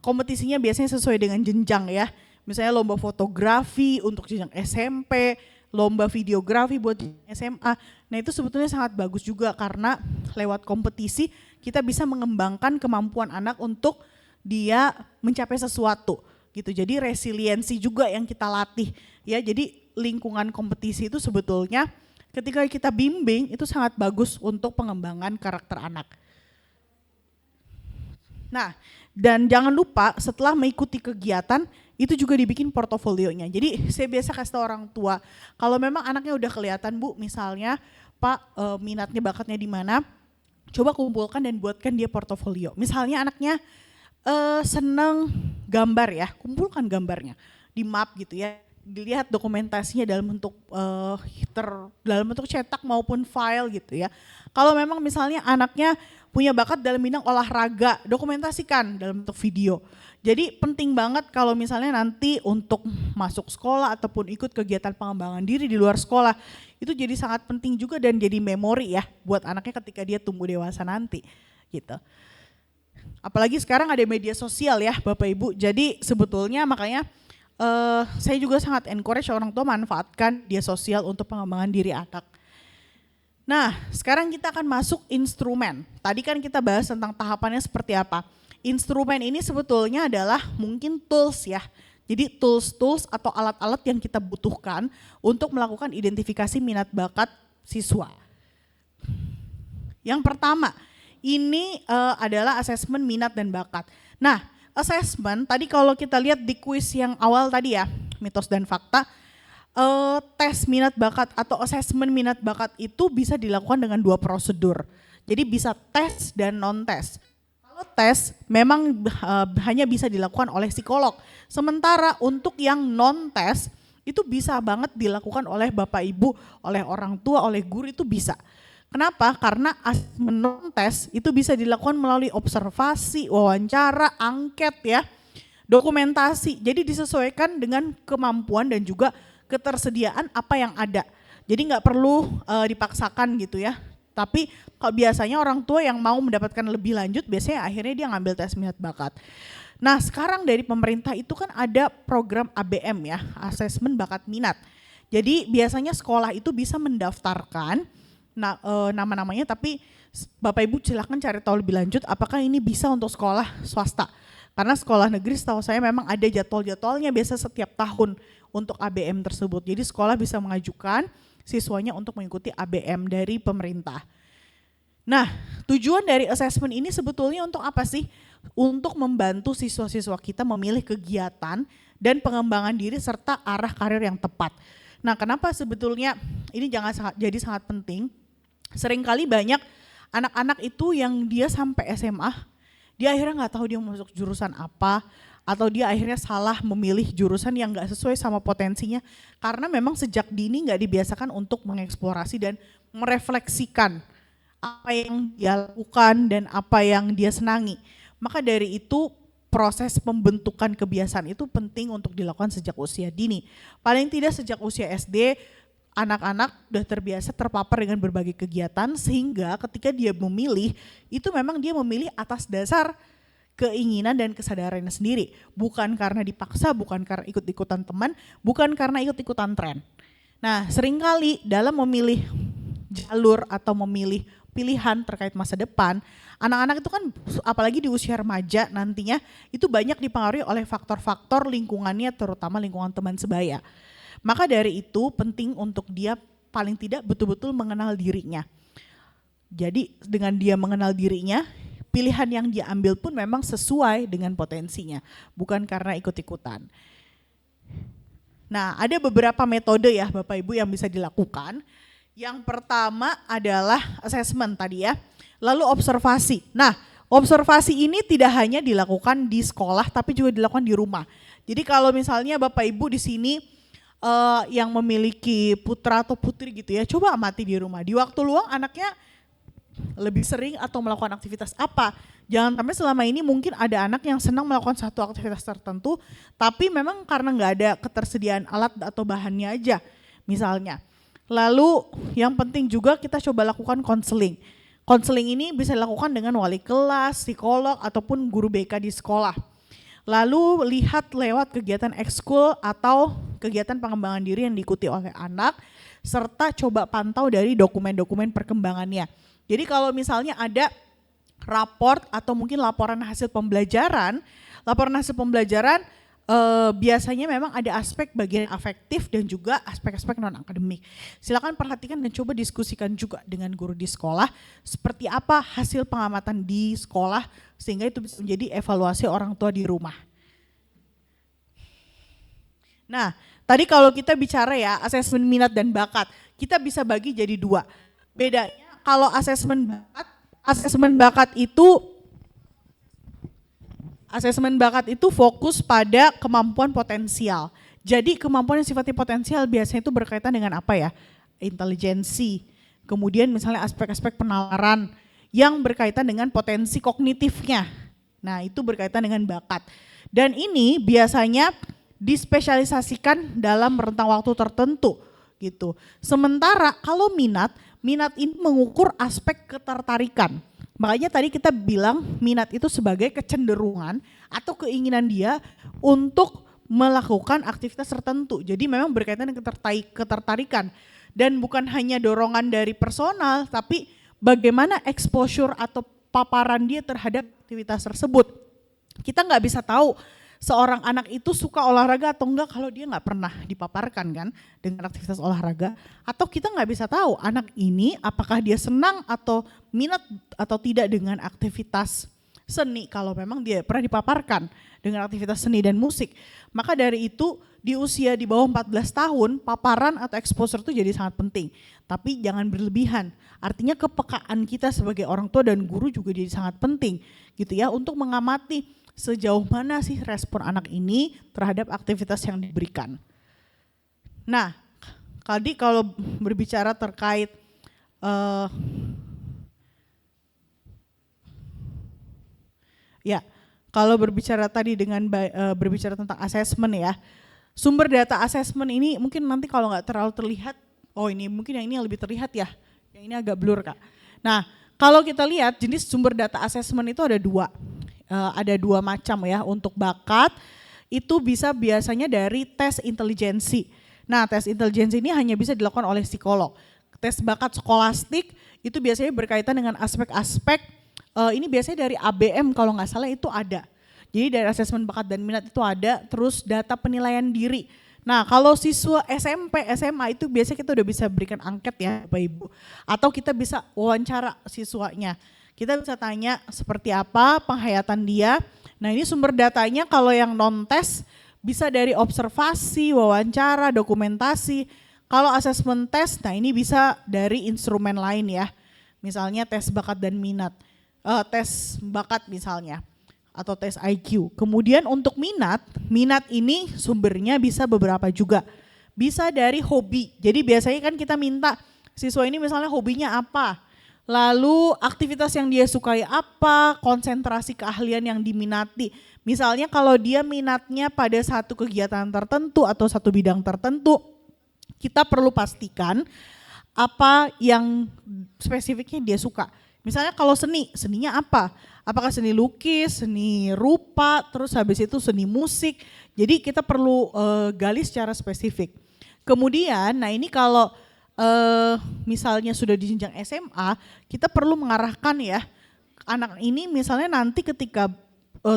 kompetisinya biasanya sesuai dengan jenjang ya. Misalnya lomba fotografi untuk jenjang SMP, lomba videografi buat SMA. Nah itu sebetulnya sangat bagus juga karena lewat kompetisi kita bisa mengembangkan kemampuan anak untuk dia mencapai sesuatu gitu. Jadi resiliensi juga yang kita latih ya. Jadi lingkungan kompetisi itu sebetulnya ketika kita bimbing itu sangat bagus untuk pengembangan karakter anak. Nah dan jangan lupa setelah mengikuti kegiatan itu juga dibikin portofolionya. Jadi saya biasa kasih tahu orang tua, kalau memang anaknya udah kelihatan Bu, misalnya Pak minatnya bakatnya di mana, coba kumpulkan dan buatkan dia portofolio. Misalnya anaknya seneng gambar ya, kumpulkan gambarnya di map gitu ya. Dilihat dokumentasinya dalam bentuk cetak maupun file gitu ya. Kalau memang misalnya anaknya punya bakat dalam bidang olahraga, dokumentasikan dalam bentuk video. Jadi penting banget kalau misalnya nanti untuk masuk sekolah ataupun ikut kegiatan pengembangan diri di luar sekolah, itu jadi sangat penting juga dan jadi memori ya buat anaknya ketika dia tumbuh dewasa nanti gitu. Apalagi sekarang ada media sosial ya Bapak Ibu, jadi sebetulnya makanya saya juga sangat encourage orang tua manfaatkan media sosial untuk pengembangan diri anak. Nah sekarang kita akan masuk instrumen, tadi kan kita bahas tentang tahapannya seperti apa. Instrumen ini sebetulnya adalah mungkin tools ya. Jadi tools atau alat-alat yang kita butuhkan untuk melakukan identifikasi minat bakat siswa. Yang pertama, ini adalah asesmen minat dan bakat. Nah, asesmen tadi kalau kita lihat di kuis yang awal tadi ya, mitos dan fakta, tes minat bakat atau asesmen minat bakat itu bisa dilakukan dengan 2 prosedur. Jadi bisa tes dan non-tes. Kalau tes memang hanya bisa dilakukan oleh psikolog. Sementara untuk yang non-tes itu bisa banget dilakukan oleh Bapak Ibu, oleh orang tua, oleh guru itu bisa. Kenapa? Karena asesmen non-tes itu bisa dilakukan melalui observasi, wawancara, angket ya, dokumentasi. Jadi disesuaikan dengan kemampuan dan juga ketersediaan apa yang ada. Jadi nggak perlu dipaksakan gitu ya. Tapi kalau biasanya orang tua yang mau mendapatkan lebih lanjut biasanya akhirnya dia ngambil tes minat bakat. Nah sekarang dari pemerintah itu kan ada program ABM ya, asesmen bakat minat. Jadi biasanya sekolah itu bisa mendaftarkan nama-namanya, tapi Bapak Ibu silahkan cari tahu lebih lanjut apakah ini bisa untuk sekolah swasta. Karena sekolah negeri setahu saya memang ada jadwal-jadwalnya biasa setiap tahun untuk ABM tersebut. Jadi sekolah bisa mengajukan siswanya untuk mengikuti ABM dari pemerintah. Nah, tujuan dari assessment ini sebetulnya untuk apa sih? Untuk membantu siswa-siswa kita memilih kegiatan dan pengembangan diri serta arah karir yang tepat. Nah, kenapa sebetulnya ini jadi sangat penting? Seringkali banyak anak-anak itu yang dia sampai SMA, dia akhirnya nggak tahu dia mau masuk jurusan apa, atau dia akhirnya salah memilih jurusan yang nggak sesuai sama potensinya, karena memang sejak dini nggak dibiasakan untuk mengeksplorasi dan merefleksikan apa yang dia lakukan dan apa yang dia senangi. Maka dari itu proses pembentukan kebiasaan itu penting untuk dilakukan sejak usia dini. Paling tidak sejak usia SD, anak-anak udah terbiasa terpapar dengan berbagai kegiatan sehingga ketika dia memilih, itu memang dia memilih atas dasar keinginan dan kesadarannya sendiri. Bukan karena dipaksa, bukan karena ikut-ikutan teman, bukan karena ikut-ikutan tren. Nah, seringkali dalam memilih jalur atau memilih pilihan terkait masa depan, anak-anak itu kan apalagi di usia remaja nantinya itu banyak dipengaruhi oleh faktor-faktor lingkungannya, terutama lingkungan teman sebaya. Maka dari itu penting untuk dia paling tidak betul-betul mengenal dirinya. Jadi dengan dia mengenal dirinya, pilihan yang dia ambil pun memang sesuai dengan potensinya, bukan karena ikut-ikutan. Nah, ada beberapa metode ya Bapak Ibu yang bisa dilakukan. Yang pertama adalah assessment tadi ya, lalu observasi. Nah, observasi ini tidak hanya dilakukan di sekolah tapi juga dilakukan di rumah. Jadi kalau misalnya Bapak Ibu di sini yang memiliki putra atau putri gitu ya, coba amati di rumah. Di waktu luang anaknya lebih sering atau melakukan aktivitas apa. Jangan sampai selama ini mungkin ada anak yang senang melakukan satu aktivitas tertentu, tapi memang karena nggak ada ketersediaan alat atau bahannya aja misalnya. Lalu yang penting juga kita coba lakukan konseling. Konseling ini bisa dilakukan dengan wali kelas, psikolog, ataupun guru BK di sekolah. Lalu lihat lewat kegiatan ekskul atau kegiatan pengembangan diri yang diikuti oleh anak, serta coba pantau dari dokumen-dokumen perkembangannya. Jadi kalau misalnya ada raport atau mungkin laporan hasil pembelajaran biasanya memang ada aspek bagian afektif dan juga aspek-aspek non-akademik. Silakan perhatikan dan coba diskusikan juga dengan guru di sekolah seperti apa hasil pengamatan di sekolah sehingga itu bisa menjadi evaluasi orang tua di rumah. Nah, tadi kalau kita bicara ya asesmen minat dan bakat, kita bisa bagi jadi dua. Bedanya kalau asesmen bakat itu fokus pada kemampuan potensial. Jadi kemampuan yang sifatnya potensial biasanya itu berkaitan dengan apa ya? Intelijensi, kemudian misalnya aspek-aspek penalaran yang berkaitan dengan potensi kognitifnya. Nah itu berkaitan dengan bakat. Dan ini biasanya dispesialisasikan dalam rentang waktu tertentu gitu. Sementara kalau minat ini mengukur aspek ketertarikan. Makanya tadi kita bilang minat itu sebagai kecenderungan atau keinginan dia untuk melakukan aktivitas tertentu. Jadi memang berkaitan dengan ketertarikan dan bukan hanya dorongan dari personal tapi bagaimana exposure atau paparan dia terhadap aktivitas tersebut. Kita nggak bisa tahu seorang anak itu suka olahraga atau enggak kalau dia nggak pernah dipaparkan kan dengan aktivitas olahraga. Atau kita nggak bisa tahu anak ini apakah dia senang atau minat atau tidak dengan aktivitas seni kalau memang dia pernah dipaparkan dengan aktivitas seni dan musik. Maka dari itu di usia di bawah 14 tahun paparan atau exposure itu jadi sangat penting. Tapi jangan berlebihan. Artinya kepekaan kita sebagai orang tua dan guru juga jadi sangat penting gitu ya untuk mengamati sejauh mana sih respon anak ini terhadap aktivitas yang diberikan. Nah, tadi kalau berbicara terkait kalau berbicara tadi dengan berbicara tentang asesmen ya, sumber data asesmen ini mungkin nanti kalau nggak terlalu terlihat, oh ini mungkin yang ini yang lebih terlihat ya, yang ini agak blur Kak. Nah, kalau kita lihat jenis sumber data asesmen itu ada dua. Ada dua macam ya. Untuk bakat itu bisa biasanya dari tes intelijensi. Nah tes intelijensi ini hanya bisa dilakukan oleh psikolog. Tes bakat skolastik itu biasanya berkaitan dengan aspek-aspek ini biasanya dari ABM kalau nggak salah itu ada. Jadi dari asesmen bakat dan minat itu ada, terus data penilaian diri. Nah kalau siswa SMP, SMA itu biasanya kita udah bisa berikan angket ya Bapak Ibu. Atau kita bisa wawancara siswanya. Kita bisa tanya seperti apa penghayatan dia. Nah ini sumber datanya kalau yang non-tes bisa dari observasi, wawancara, dokumentasi. Kalau asesmen tes, nah ini bisa dari instrumen lain ya. Misalnya tes bakat dan minat, tes bakat misalnya. Atau tes IQ. Kemudian untuk minat ini sumbernya bisa beberapa juga. Bisa dari hobi. Jadi biasanya kan kita minta siswa ini misalnya hobinya apa. Lalu aktivitas yang dia sukai apa, konsentrasi keahlian yang diminati. Misalnya kalau dia minatnya pada satu kegiatan tertentu atau satu bidang tertentu, kita perlu pastikan apa yang spesifiknya dia suka. Misalnya kalau seninya apa? Apakah seni lukis, seni rupa, terus habis itu seni musik. Jadi kita perlu gali secara spesifik. Kemudian, nah ini kalau misalnya sudah di jenjang SMA, kita perlu mengarahkan ya, anak ini misalnya nanti ketika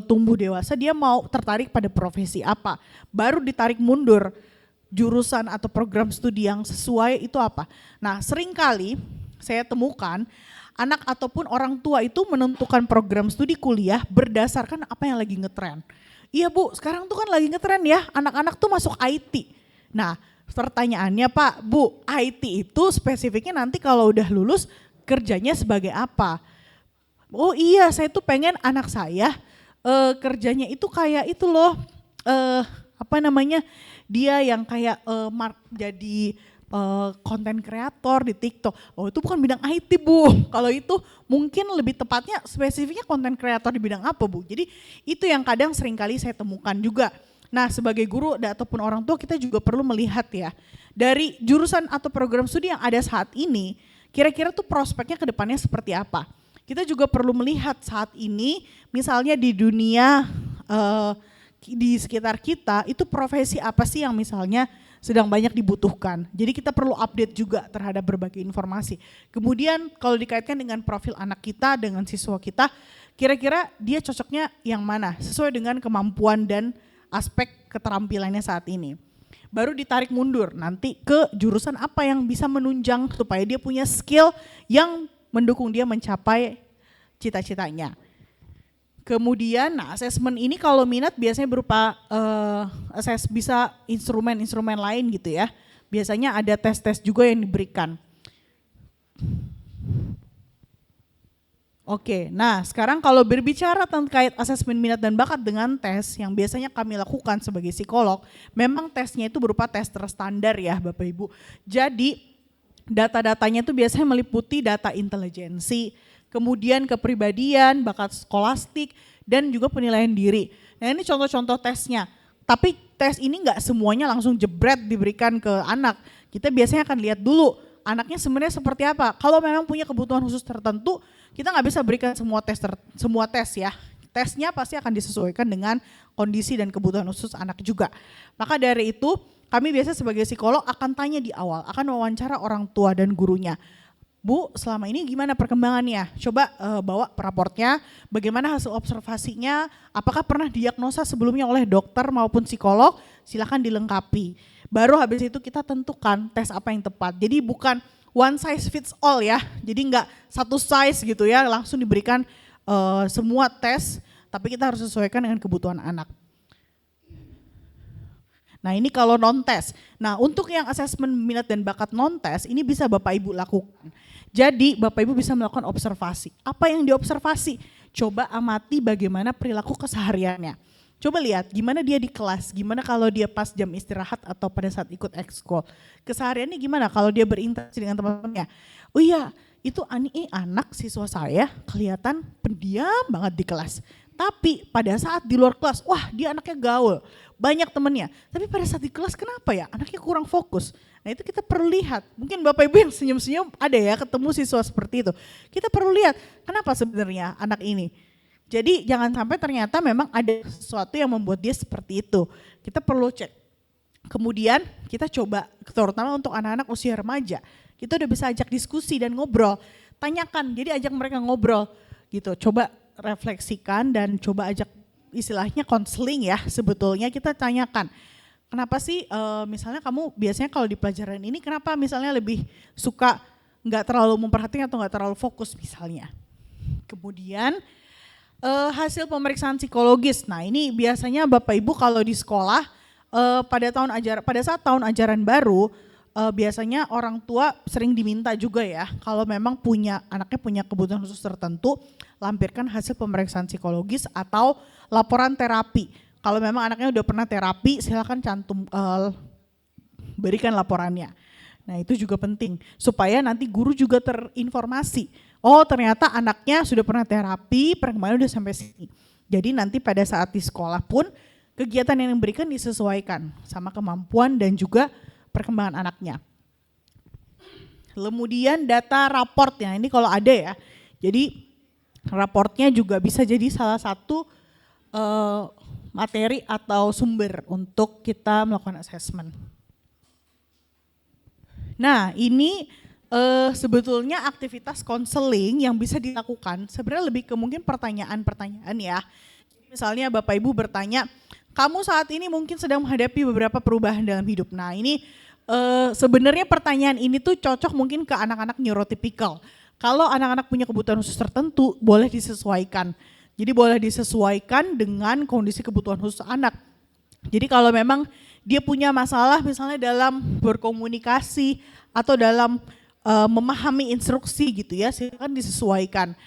tumbuh dewasa dia mau tertarik pada profesi apa. Baru ditarik mundur jurusan atau program studi yang sesuai itu apa. Nah seringkali saya temukan anak ataupun orang tua itu menentukan program studi kuliah berdasarkan apa yang lagi ngetren. Iya Bu, sekarang tuh kan lagi ngetren ya, anak-anak tuh masuk IT. Nah pertanyaannya Pak, Bu, IT itu spesifiknya nanti kalau udah lulus kerjanya sebagai apa? Oh iya, saya tuh pengen anak saya kerjanya itu kayak itu loh, dia yang kayak jadi konten kreator di TikTok. Oh itu bukan bidang IT Bu. Kalau itu mungkin lebih tepatnya spesifiknya konten kreator di bidang apa Bu. Jadi itu yang kadang seringkali saya temukan juga. Nah sebagai guru ataupun orang tua kita juga perlu melihat ya. Dari jurusan atau program studi yang ada saat ini, kira-kira tuh prospeknya ke depannya seperti apa. Kita juga perlu melihat saat ini misalnya di dunia di sekitar kita itu profesi apa sih yang misalnya sedang banyak dibutuhkan. Jadi kita perlu update juga terhadap berbagai informasi. Kemudian kalau dikaitkan dengan profil anak kita, dengan siswa kita, kira-kira dia cocoknya yang mana sesuai dengan kemampuan dan aspek keterampilannya saat ini. Baru ditarik mundur nanti ke jurusan apa yang bisa menunjang supaya dia punya skill yang mendukung dia mencapai cita-citanya. Kemudian, nah asesmen ini kalau minat biasanya berupa bisa instrumen-instrumen lain gitu ya. Biasanya ada tes-tes juga yang diberikan. Oke, nah sekarang kalau berbicara terkait asesmen minat dan bakat dengan tes yang biasanya kami lakukan sebagai psikolog, memang tesnya itu berupa tes terstandar ya Bapak Ibu. Jadi data-datanya itu biasanya meliputi data intelijensi, kemudian kepribadian, bakat skolastik, dan juga penilaian diri. Nah ini contoh-contoh tesnya. Tapi tes ini nggak semuanya langsung jebret diberikan ke anak. Kita biasanya akan lihat dulu anaknya sebenarnya seperti apa. Kalau memang punya kebutuhan khusus tertentu, kita nggak bisa berikan semua tes ya. Tesnya pasti akan disesuaikan dengan kondisi dan kebutuhan khusus anak juga. Maka dari itu kami biasa sebagai psikolog akan tanya di awal, akan wawancara orang tua dan gurunya. Bu, selama ini gimana perkembangannya? Coba bawa raportnya, bagaimana hasil observasinya, apakah pernah diagnosa sebelumnya oleh dokter maupun psikolog, silakan dilengkapi. Baru habis itu kita tentukan tes apa yang tepat. Jadi bukan one size fits all ya, jadi enggak satu size gitu ya, langsung diberikan semua tes, tapi kita harus sesuaikan dengan kebutuhan anak. Nah ini kalau non-tes. Nah untuk yang asesmen minat dan bakat non-tes ini bisa Bapak Ibu lakukan. Jadi Bapak Ibu bisa melakukan observasi. Apa yang diobservasi? Coba amati bagaimana perilaku kesehariannya. Coba lihat gimana dia di kelas, gimana kalau dia pas jam istirahat atau pada saat ikut ekskul. Kesehariannya gimana kalau dia berinteraksi dengan teman-temannya. Oh iya, itu anak siswa saya kelihatan pendiam banget di kelas. Tapi pada saat di luar kelas, wah dia anaknya gaul, banyak temennya. Tapi pada saat di kelas kenapa ya anaknya kurang fokus. Nah itu kita perlu lihat, mungkin Bapak Ibu yang senyum-senyum ada ya ketemu siswa seperti itu. Kita perlu lihat kenapa sebenarnya anak ini. Jadi jangan sampai ternyata memang ada sesuatu yang membuat dia seperti itu. Kita perlu cek. Kemudian kita coba, terutama untuk anak-anak usia remaja, kita udah bisa ajak diskusi dan ngobrol. Tanyakan, jadi ajak mereka ngobrol gitu. Coba refleksikan dan coba ajak istilahnya konseling ya, sebetulnya kita tanyakan. Kenapa sih misalnya kamu biasanya kalau di pelajaran ini kenapa misalnya lebih suka nggak terlalu memperhatikan atau nggak terlalu fokus misalnya. Kemudian hasil pemeriksaan psikologis. Nah ini biasanya Bapak Ibu kalau di sekolah pada saat tahun ajaran baru biasanya orang tua sering diminta juga ya kalau memang anaknya punya kebutuhan khusus tertentu, lampirkan hasil pemeriksaan psikologis atau laporan terapi. Kalau memang anaknya udah pernah terapi, silakan berikan laporannya. Nah itu juga penting, supaya nanti guru juga terinformasi. Oh ternyata anaknya sudah pernah terapi, perkembangannya udah sampai sini. Jadi nanti pada saat di sekolah pun, kegiatan yang diberikan disesuaikan sama kemampuan dan juga perkembangan anaknya. Kemudian data raportnya, ini kalau ada ya. Jadi raportnya juga bisa jadi salah satu materi atau sumber untuk kita melakukan assessment. Nah ini sebetulnya aktivitas konseling yang bisa dilakukan sebenarnya lebih ke mungkin pertanyaan-pertanyaan ya. Misalnya Bapak Ibu bertanya, kamu saat ini mungkin sedang menghadapi beberapa perubahan dalam hidup. Nah ini sebenarnya pertanyaan ini tuh cocok mungkin ke anak-anak neurotipikal. Kalau anak-anak punya kebutuhan khusus tertentu boleh disesuaikan. Jadi boleh disesuaikan dengan kondisi kebutuhan khusus anak. Jadi kalau memang dia punya masalah misalnya dalam berkomunikasi atau dalam memahami instruksi gitu ya, silakan disesuaikan.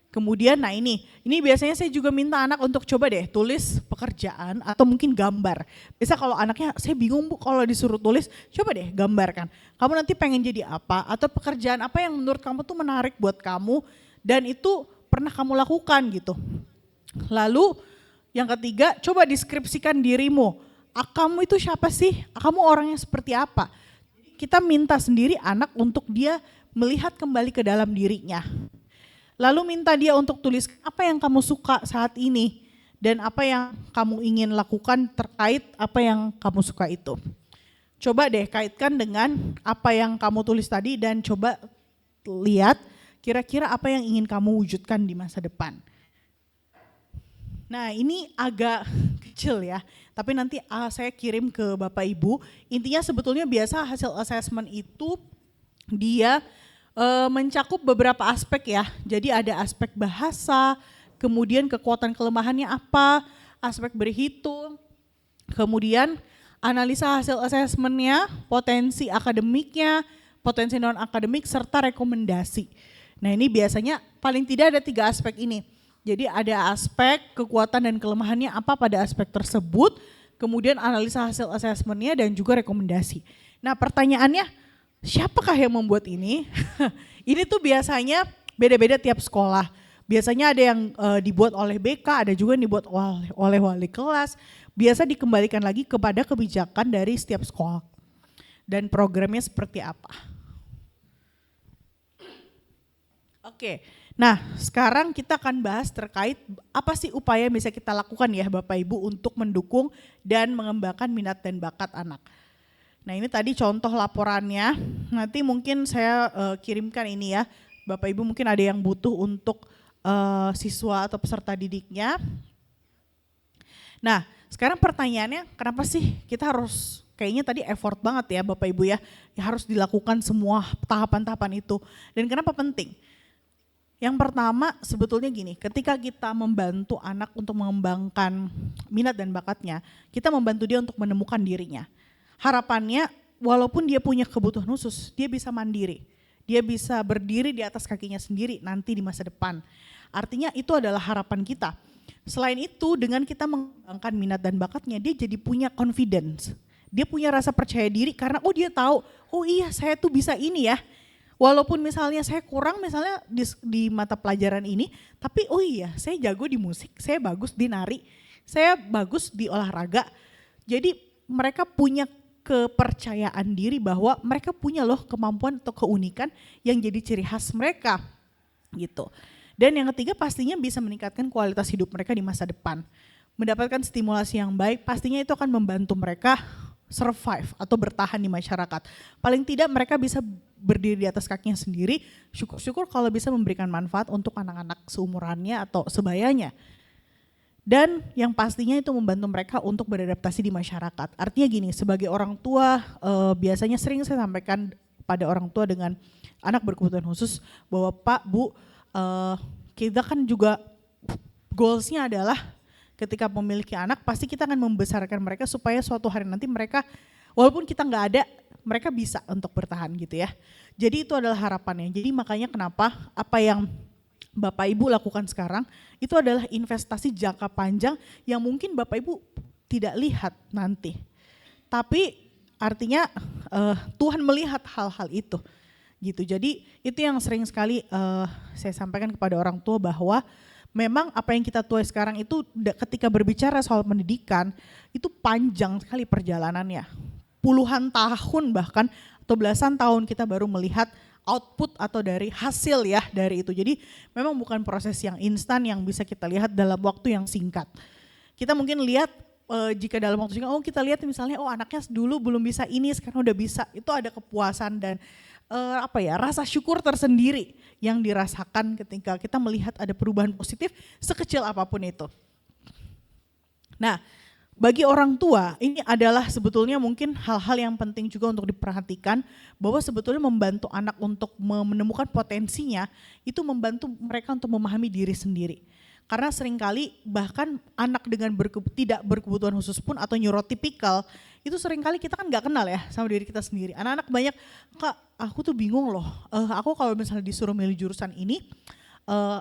Kemudian nah ini biasanya saya juga minta anak untuk coba deh tulis pekerjaan atau mungkin gambar. Biasa kalau anaknya saya bingung Bu kalau disuruh tulis, coba deh gambarkan. Kamu nanti pengen jadi apa atau pekerjaan apa yang menurut kamu tuh menarik buat kamu dan itu pernah kamu lakukan gitu. Lalu yang ketiga, coba deskripsikan dirimu. Kamu itu siapa sih? Kamu orangnya seperti apa? Kita minta sendiri anak untuk dia melihat kembali ke dalam dirinya. Lalu minta dia untuk tulis apa yang kamu suka saat ini dan apa yang kamu ingin lakukan terkait apa yang kamu suka itu. Coba deh kaitkan dengan apa yang kamu tulis tadi dan coba lihat kira-kira apa yang ingin kamu wujudkan di masa depan. Nah ini agak kecil ya, tapi nanti saya kirim ke Bapak Ibu. Intinya sebetulnya biasa hasil assessment itu dia mencakup beberapa aspek ya. Jadi ada aspek bahasa, kemudian kekuatan kelemahannya apa, aspek berhitung, kemudian analisa hasil assessmentnya, potensi akademiknya, potensi non akademik serta rekomendasi. Nah ini biasanya paling tidak ada 3 aspek ini. Jadi ada aspek kekuatan dan kelemahannya apa pada aspek tersebut, kemudian analisa hasil assessmentnya dan juga rekomendasi. Nah pertanyaannya, siapakah yang membuat ini? Ini tuh biasanya beda-beda tiap sekolah. Biasanya ada yang dibuat oleh BK, ada juga yang dibuat oleh wali kelas. Biasa dikembalikan lagi kepada kebijakan dari setiap sekolah. Dan programnya seperti apa. Oke, nah sekarang kita akan bahas terkait apa sih upaya yang bisa kita lakukan ya Bapak Ibu untuk mendukung dan mengembangkan minat dan bakat anak. Nah ini tadi contoh laporannya, nanti mungkin saya kirimkan ini ya, Bapak Ibu mungkin ada yang butuh untuk siswa atau peserta didiknya. Nah sekarang pertanyaannya kenapa sih kita harus, kayaknya tadi effort banget ya Bapak Ibu ya harus dilakukan semua tahapan-tahapan itu dan kenapa penting? Yang pertama sebetulnya gini, ketika kita membantu anak untuk mengembangkan minat dan bakatnya, kita membantu dia untuk menemukan dirinya. Harapannya walaupun dia punya kebutuhan khusus, dia bisa mandiri. Dia bisa berdiri di atas kakinya sendiri nanti di masa depan. Artinya itu adalah harapan kita. Selain itu dengan kita mengembangkan minat dan bakatnya, dia jadi punya confidence. Dia punya rasa percaya diri karena dia tahu, oh iya saya tuh bisa ini ya. Walaupun misalnya saya kurang misalnya di mata pelajaran ini, tapi oh iya saya jago di musik, saya bagus di nari, saya bagus di olahraga. Jadi mereka punya kepercayaan diri bahwa mereka punya loh kemampuan atau keunikan yang jadi ciri khas mereka gitu. Dan yang ketiga pastinya bisa meningkatkan kualitas hidup mereka di masa depan. Mendapatkan stimulasi yang baik pastinya itu akan membantu mereka survive atau bertahan di masyarakat. Paling tidak mereka bisa berdiri di atas kakinya sendiri, syukur-syukur kalau bisa memberikan manfaat untuk anak-anak seumurannya atau sebayanya. Dan yang pastinya itu membantu mereka untuk beradaptasi di masyarakat. Artinya gini, sebagai orang tua biasanya sering saya sampaikan pada orang tua dengan anak berkebutuhan khusus bahwa Pak, Bu, kita kan juga goalsnya adalah ketika memiliki anak pasti kita akan membesarkan mereka supaya suatu hari nanti mereka walaupun kita nggak ada, mereka bisa untuk bertahan gitu ya. Jadi itu adalah harapannya. Jadi makanya kenapa apa yang Bapak Ibu lakukan sekarang itu adalah investasi jangka panjang yang mungkin Bapak Ibu tidak lihat nanti. Tapi artinya Tuhan melihat hal-hal itu gitu. Jadi itu yang sering sekali saya sampaikan kepada orang tua bahwa memang apa yang kita tuai sekarang itu ketika berbicara soal pendidikan itu panjang sekali perjalanannya. Puluhan tahun bahkan atau belasan tahun kita baru melihat output atau dari hasil ya dari itu. Jadi memang bukan proses yang instan yang bisa kita lihat dalam waktu yang singkat. Kita mungkin lihat jika dalam waktu singkat, kita lihat misalnya anaknya dulu belum bisa ini sekarang udah bisa. Itu ada kepuasan dan rasa syukur tersendiri yang dirasakan ketika kita melihat ada perubahan positif sekecil apapun itu. Nah, bagi orang tua ini adalah sebetulnya mungkin hal-hal yang penting juga untuk diperhatikan bahwa sebetulnya membantu anak untuk menemukan potensinya itu membantu mereka untuk memahami diri sendiri. Karena seringkali bahkan anak dengan tidak berkebutuhan khusus pun atau neurotipikal itu seringkali kita kan gak kenal ya sama diri kita sendiri. Anak-anak banyak, Kak aku tuh bingung loh, aku kalau misalnya disuruh milih jurusan ini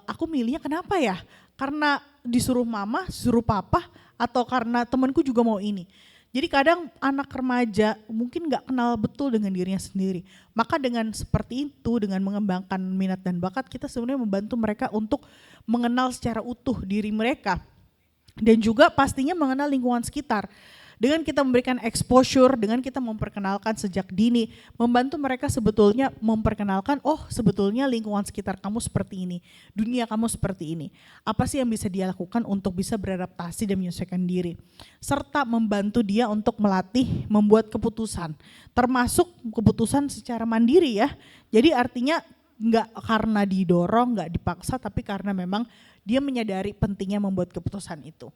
aku milihnya kenapa ya? Karena disuruh mama, disuruh papa, atau karena temanku juga mau ini. Jadi kadang anak remaja mungkin gak kenal betul dengan dirinya sendiri. Maka dengan seperti itu, dengan mengembangkan minat dan bakat, kita sebenarnya membantu mereka untuk mengenal secara utuh diri mereka. Dan juga pastinya mengenal lingkungan sekitar. Dengan kita memberikan exposure, dengan kita memperkenalkan sejak dini, membantu mereka sebetulnya memperkenalkan, sebetulnya lingkungan sekitar kamu seperti ini, dunia kamu seperti ini. Apa sih yang bisa dia lakukan untuk bisa beradaptasi dan menyesuaikan diri. Serta membantu dia untuk melatih, membuat keputusan, termasuk keputusan secara mandiri ya. Jadi artinya enggak karena didorong, enggak dipaksa, tapi karena memang dia menyadari pentingnya membuat keputusan itu.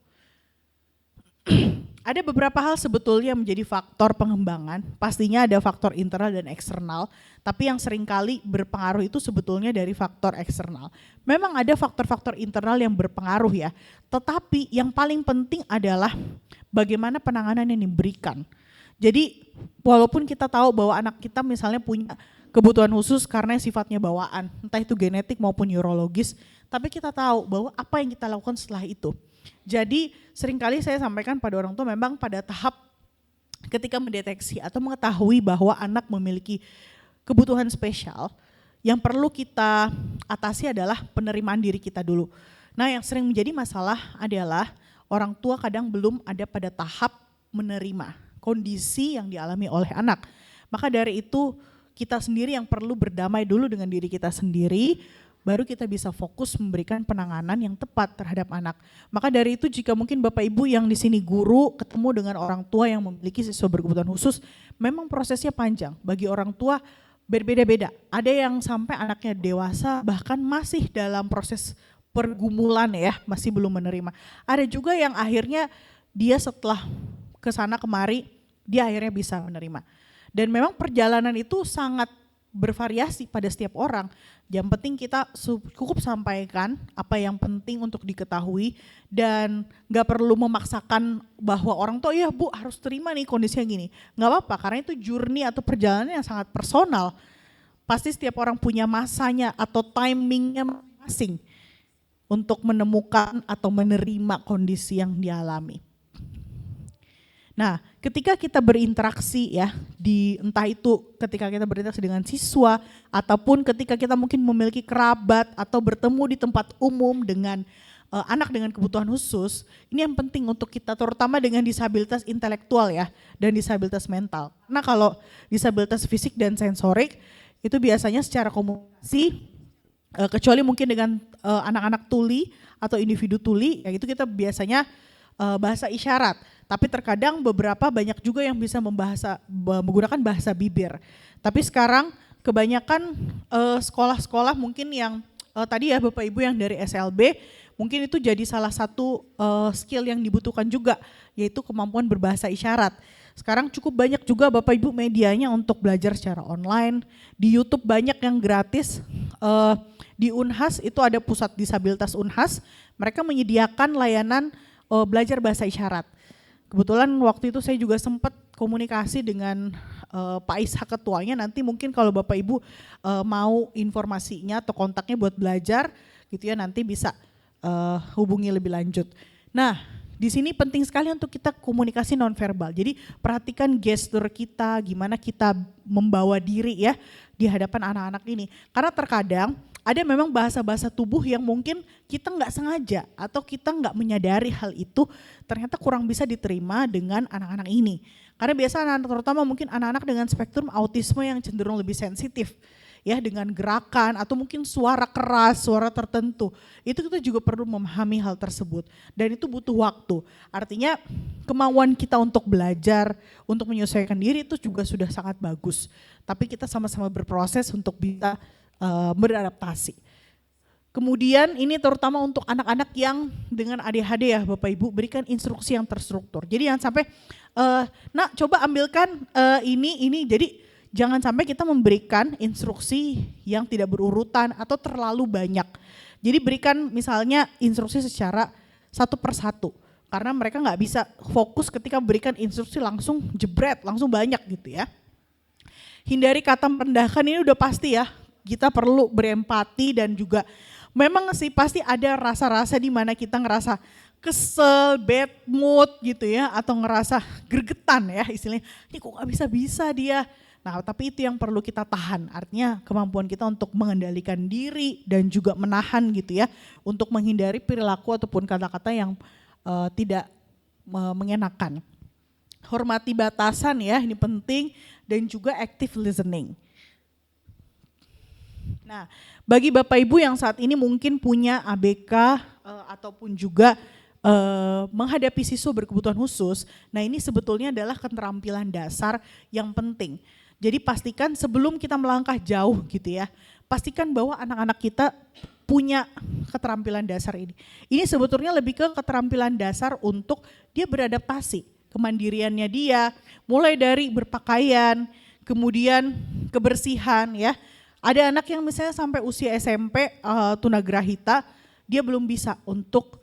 Ada beberapa hal sebetulnya yang menjadi faktor pengembangan, pastinya ada faktor internal dan eksternal, tapi yang seringkali berpengaruh itu sebetulnya dari faktor eksternal. Memang ada faktor-faktor internal yang berpengaruh ya, tetapi yang paling penting adalah bagaimana penanganan yang diberikan. Jadi walaupun kita tahu bahwa anak kita misalnya punya kebutuhan khusus karena sifatnya bawaan, entah itu genetik maupun neurologis, tapi kita tahu bahwa apa yang kita lakukan setelah itu. Jadi seringkali saya sampaikan pada orang tua memang pada tahap ketika mendeteksi atau mengetahui bahwa anak memiliki kebutuhan spesial, yang perlu kita atasi adalah penerimaan diri kita dulu. Nah yang sering menjadi masalah adalah orang tua kadang belum ada pada tahap menerima kondisi yang dialami oleh anak. Maka dari itu kita sendiri yang perlu berdamai dulu dengan diri kita sendiri, baru kita bisa fokus memberikan penanganan yang tepat terhadap anak. Maka dari itu jika mungkin Bapak Ibu yang di sini guru ketemu dengan orang tua yang memiliki siswa berkebutuhan khusus, memang prosesnya panjang. Bagi orang tua berbeda-beda. Ada yang sampai anaknya dewasa bahkan masih dalam proses pergumulan ya, masih belum menerima. Ada juga yang akhirnya dia setelah kesana kemari, dia akhirnya bisa menerima. Dan memang perjalanan itu sangat bervariasi pada setiap orang. Yang penting kita cukup sampaikan apa yang penting untuk diketahui dan gak perlu memaksakan bahwa orang tua ya Bu harus terima nih kondisinya gini. Gak apa-apa karena itu journey atau perjalanan yang sangat personal. Pasti setiap orang punya masanya atau timingnya masing untuk menemukan atau menerima kondisi yang dialami. Nah, ketika kita berinteraksi ya, entah itu ketika kita berinteraksi dengan siswa, ataupun ketika kita mungkin memiliki kerabat atau bertemu di tempat umum dengan anak dengan kebutuhan khusus, ini yang penting untuk kita terutama dengan disabilitas intelektual ya, dan disabilitas mental. Nah kalau disabilitas fisik dan sensorik, itu biasanya secara komunikasi, kecuali mungkin dengan anak-anak tuli atau individu tuli, ya itu kita biasanya bahasa isyarat. Tapi terkadang banyak juga yang bisa menggunakan bahasa bibir. Tapi sekarang kebanyakan sekolah-sekolah mungkin yang tadi ya Bapak Ibu yang dari SLB, mungkin itu jadi salah satu skill yang dibutuhkan juga, yaitu kemampuan berbahasa isyarat. Sekarang cukup banyak juga Bapak Ibu medianya untuk belajar secara online. Di YouTube banyak yang gratis. Di Unhas itu ada pusat disabilitas Unhas, mereka menyediakan layanan belajar bahasa isyarat. Kebetulan waktu itu saya juga sempat komunikasi dengan Pak Ishak ketuanya, nanti mungkin kalau Bapak Ibu mau informasinya atau kontaknya buat belajar gitu ya, nanti bisa hubungi lebih lanjut. Nah, di sini penting sekali untuk kita komunikasi nonverbal. Jadi perhatikan gestur kita, gimana kita membawa diri ya di hadapan anak-anak ini. Karena terkadang ada memang bahasa-bahasa tubuh yang mungkin kita nggak sengaja atau kita nggak menyadari hal itu ternyata kurang bisa diterima dengan anak-anak ini. Karena biasa anak-anak, terutama mungkin anak-anak dengan spektrum autisme yang cenderung lebih sensitif ya, dengan gerakan atau mungkin suara keras, suara tertentu. Itu kita juga perlu memahami hal tersebut dan itu butuh waktu. Artinya kemauan kita untuk belajar, untuk menyesuaikan diri itu juga sudah sangat bagus. Tapi kita sama-sama berproses untuk bisa beradaptasi. Kemudian ini terutama untuk anak-anak yang dengan ADHD ya Bapak Ibu, berikan instruksi yang terstruktur. Jadi jangan sampai, nak coba ambilkan ini, jadi jangan sampai kita memberikan instruksi yang tidak berurutan atau terlalu banyak. Jadi berikan misalnya instruksi secara satu persatu, karena mereka nggak bisa fokus ketika memberikan instruksi langsung jebret, langsung banyak gitu ya. Hindari kata merendahkan, ini udah pasti ya. Kita perlu berempati dan juga memang sih pasti ada rasa-rasa di mana kita ngerasa kesel, bad mood gitu ya, atau ngerasa gregetan ya istilahnya, ini kok gak bisa-bisa dia. Nah tapi itu yang perlu kita tahan, artinya kemampuan kita untuk mengendalikan diri dan juga menahan gitu ya, untuk menghindari perilaku ataupun kata-kata yang tidak mengenakan. Hormati batasan ya, ini penting, dan juga active listening. Nah, bagi Bapak Ibu yang saat ini mungkin punya ABK ataupun juga menghadapi siswa berkebutuhan khusus, nah ini sebetulnya adalah keterampilan dasar yang penting. Jadi pastikan sebelum kita melangkah jauh gitu ya, pastikan bahwa anak-anak kita punya keterampilan dasar ini. Ini sebetulnya lebih ke keterampilan dasar untuk dia beradaptasi, kemandiriannya dia, mulai dari berpakaian, kemudian kebersihan ya. Ada anak yang misalnya sampai usia SMP tunagrahita, dia belum bisa untuk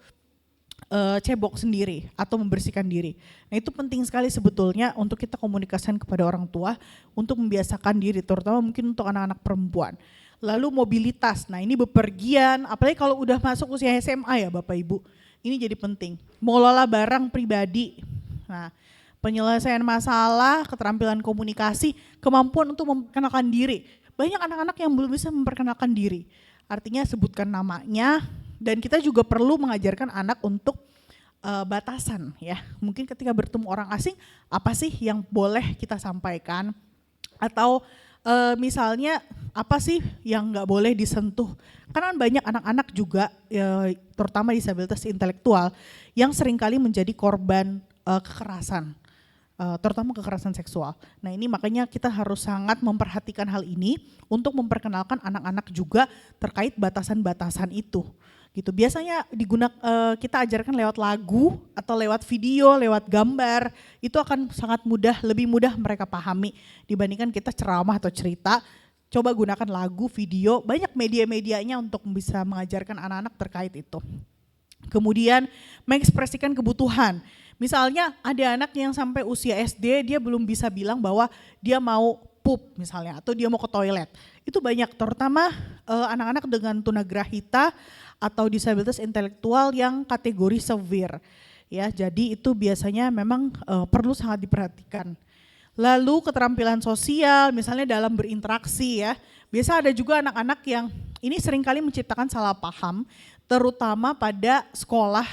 cebok sendiri atau membersihkan diri. Nah itu penting sekali sebetulnya untuk kita komunikasikan kepada orang tua untuk membiasakan diri, terutama mungkin untuk anak-anak perempuan. Lalu mobilitas, nah ini bepergian, apalagi kalau udah masuk usia SMA ya Bapak Ibu, ini jadi penting. Mengelola barang pribadi, nah penyelesaian masalah, keterampilan komunikasi, kemampuan untuk memperkenalkan diri. Banyak anak-anak yang belum bisa memperkenalkan diri, artinya sebutkan namanya, dan kita juga perlu mengajarkan anak untuk batasan ya. Mungkin ketika bertemu orang asing, apa sih yang boleh kita sampaikan, atau misalnya apa sih yang nggak boleh disentuh. Karena banyak anak-anak juga, terutama disabilitas intelektual, yang seringkali menjadi korban kekerasan. Terutama kekerasan seksual. Nah ini makanya kita harus sangat memperhatikan hal ini untuk memperkenalkan anak-anak juga terkait batasan-batasan itu. Gitu. Biasanya kita ajarkan lewat lagu atau lewat video, lewat gambar, itu akan sangat mudah, lebih mudah mereka pahami dibandingkan kita ceramah atau cerita. Coba gunakan lagu, video, banyak media-medianya untuk bisa mengajarkan anak-anak terkait itu. Kemudian mengekspresikan kebutuhan. Misalnya ada anak yang sampai usia SD dia belum bisa bilang bahwa dia mau pup misalnya atau dia mau ke toilet. Itu banyak, terutama anak-anak dengan tunagrahita atau disabilitas intelektual yang kategori severe. Ya, jadi itu biasanya memang perlu sangat diperhatikan. Lalu keterampilan sosial, misalnya dalam berinteraksi ya. Biasa ada juga anak-anak yang ini seringkali menciptakan salah paham, terutama pada sekolah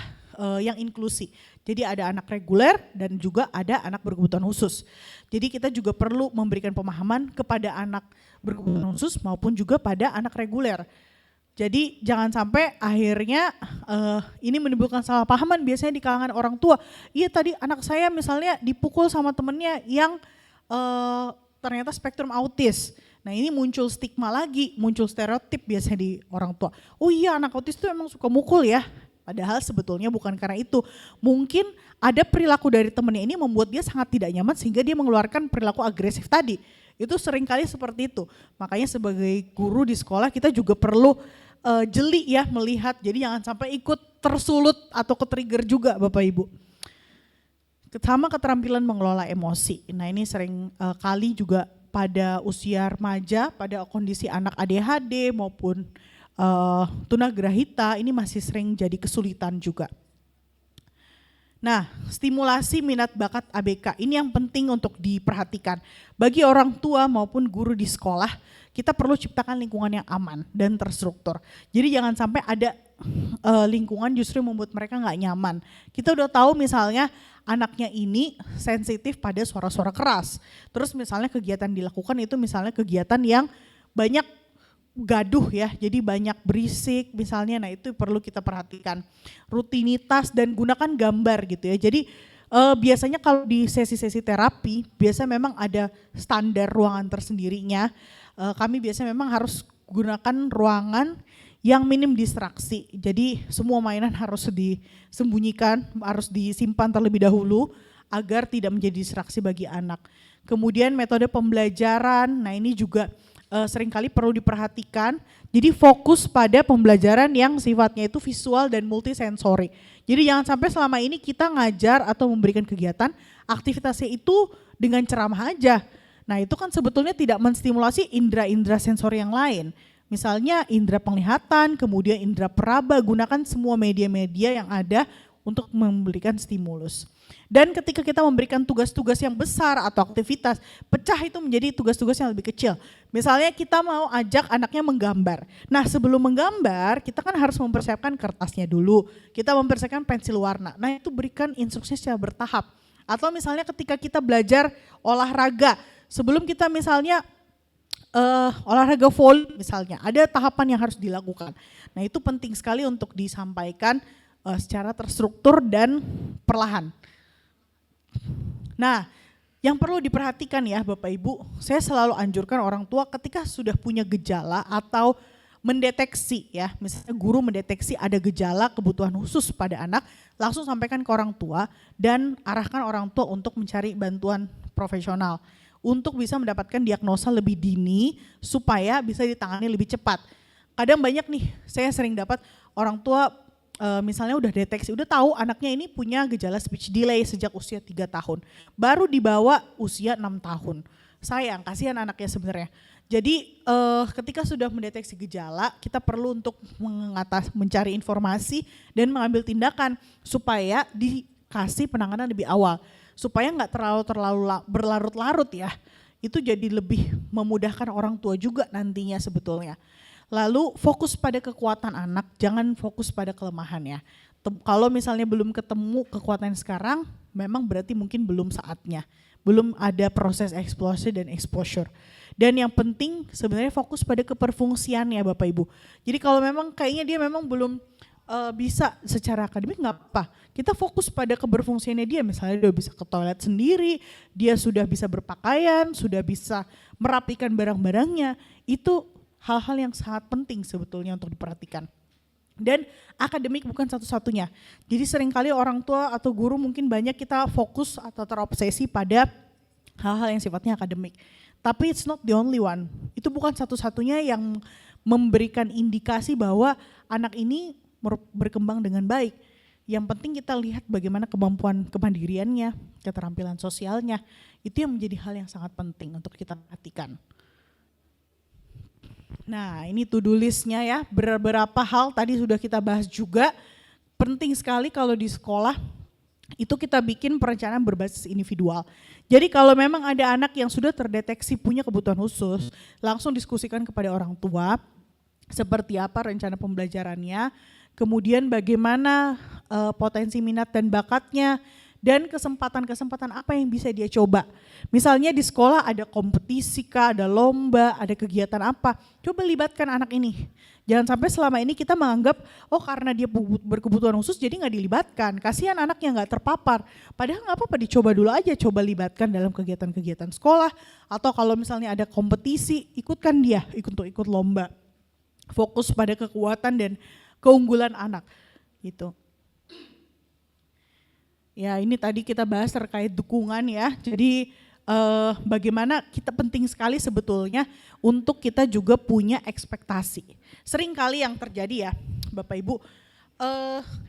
yang inklusi. Jadi ada anak reguler dan juga ada anak berkebutuhan khusus. Jadi kita juga perlu memberikan pemahaman kepada anak berkebutuhan khusus maupun juga pada anak reguler. Jadi jangan sampai akhirnya ini menimbulkan salah pahaman biasanya di kalangan orang tua. Iya tadi anak saya misalnya dipukul sama temennya yang ternyata spektrum autis. Nah ini muncul stigma lagi, muncul stereotip biasanya di orang tua. Oh iya anak autis itu emang suka mukul ya. Padahal sebetulnya bukan karena itu. Mungkin ada perilaku dari temennya ini membuat dia sangat tidak nyaman sehingga dia mengeluarkan perilaku agresif tadi. Itu seringkali seperti itu. Makanya sebagai guru di sekolah kita juga perlu jeli ya melihat. Jadi jangan sampai ikut tersulut atau ke-trigger juga Bapak Ibu. Sama keterampilan mengelola emosi. Nah ini sering kali juga pada usia remaja, pada kondisi anak ADHD maupun tunagrahita ini masih sering jadi kesulitan juga. Nah, stimulasi minat bakat ABK ini yang penting untuk diperhatikan. Bagi orang tua maupun guru di sekolah, kita perlu ciptakan lingkungan yang aman dan terstruktur. Jadi jangan sampai ada lingkungan justru membuat mereka nggak nyaman. Kita udah tahu misalnya anaknya ini sensitif pada suara-suara keras. Terus misalnya kegiatan dilakukan itu misalnya kegiatan yang banyak gaduh ya, jadi banyak berisik misalnya, nah itu perlu kita perhatikan. Rutinitas dan gunakan gambar gitu ya, jadi biasanya kalau di sesi-sesi terapi, biasanya memang ada standar ruangan tersendirinya. Kami biasanya memang harus gunakan ruangan yang minim distraksi, jadi semua mainan harus disembunyikan, harus disimpan terlebih dahulu agar tidak menjadi distraksi bagi anak. Kemudian metode pembelajaran, nah ini juga seringkali perlu diperhatikan. Jadi fokus pada pembelajaran yang sifatnya itu visual dan multisensori. Jadi jangan sampai selama ini kita ngajar atau memberikan kegiatan, aktivitasnya itu dengan ceramah aja. Nah itu kan sebetulnya tidak menstimulasi indera-indera sensori yang lain. Misalnya indera penglihatan, kemudian indera peraba, gunakan semua media-media yang ada untuk memberikan stimulus. Dan ketika kita memberikan tugas-tugas yang besar atau aktivitas, pecah itu menjadi tugas-tugas yang lebih kecil. Misalnya kita mau ajak anaknya menggambar. Nah sebelum menggambar, kita kan harus mempersiapkan kertasnya dulu. Kita mempersiapkan pensil warna. Nah itu berikan instruksi secara bertahap. Atau misalnya ketika kita belajar olahraga, sebelum kita misalnya olahraga volley misalnya, ada tahapan yang harus dilakukan. Nah itu penting sekali untuk disampaikan secara terstruktur dan perlahan. Nah, yang perlu diperhatikan ya Bapak Ibu, saya selalu anjurkan orang tua ketika sudah punya gejala atau mendeteksi ya, misalnya guru mendeteksi ada gejala kebutuhan khusus pada anak, langsung sampaikan ke orang tua dan arahkan orang tua untuk mencari bantuan profesional untuk bisa mendapatkan diagnosa lebih dini supaya bisa ditangani lebih cepat. Kadang banyak nih, saya sering dapat orang tua misalnya udah deteksi, udah tahu anaknya ini punya gejala speech delay sejak usia 3 tahun. Baru dibawa usia 6 tahun. Sayang, kasihan anaknya sebenarnya. Jadi ketika sudah mendeteksi gejala, kita perlu untuk mencari informasi dan mengambil tindakan supaya dikasih penanganan lebih awal. Supaya nggak terlalu berlarut-larut ya. Itu jadi lebih memudahkan orang tua juga nantinya sebetulnya. Lalu fokus pada kekuatan anak, jangan fokus pada kelemahan ya. Kalau misalnya belum ketemu kekuatan sekarang, memang berarti mungkin belum saatnya. Belum ada proses eksplorasi dan exposure. Dan yang penting sebenarnya fokus pada keperfungsiannya Bapak Ibu. Jadi kalau memang kayaknya dia memang belum bisa secara akademik nggak apa. Kita fokus pada keberfungsiannya dia, misalnya dia bisa ke toilet sendiri, dia sudah bisa berpakaian, sudah bisa merapikan barang-barangnya, itu hal-hal yang sangat penting sebetulnya untuk diperhatikan. Dan akademik bukan satu-satunya. Jadi seringkali orang tua atau guru mungkin banyak kita fokus atau terobsesi pada hal-hal yang sifatnya akademik. Tapi it's not the only one. Itu bukan satu-satunya yang memberikan indikasi bahwa anak ini berkembang dengan baik. Yang penting kita lihat bagaimana kemampuan kemandiriannya, keterampilan sosialnya. Itu yang menjadi hal yang sangat penting untuk kita perhatikan. Nah ini to-do list-nya ya, beberapa hal tadi sudah kita bahas juga. Penting sekali kalau di sekolah itu kita bikin perencanaan berbasis individual. Jadi kalau memang ada anak yang sudah terdeteksi punya kebutuhan khusus, langsung diskusikan kepada orang tua seperti apa rencana pembelajarannya, kemudian bagaimana potensi minat dan bakatnya, dan kesempatan-kesempatan apa yang bisa dia coba. Misalnya di sekolah ada kompetisi kah, ada lomba, ada kegiatan apa, coba libatkan anak ini. Jangan sampai selama ini kita menganggap, oh karena dia berkebutuhan khusus jadi gak dilibatkan, kasihan anak yang gak terpapar. Padahal gak apa-apa, dicoba dulu aja, coba libatkan dalam kegiatan-kegiatan sekolah, atau kalau misalnya ada kompetisi, ikutkan dia ikut lomba. Fokus pada kekuatan dan keunggulan anak. gitu. Ya ini tadi kita bahas terkait dukungan ya, jadi bagaimana kita penting sekali sebetulnya untuk kita juga punya ekspektasi. Sering kali yang terjadi ya Bapak Ibu,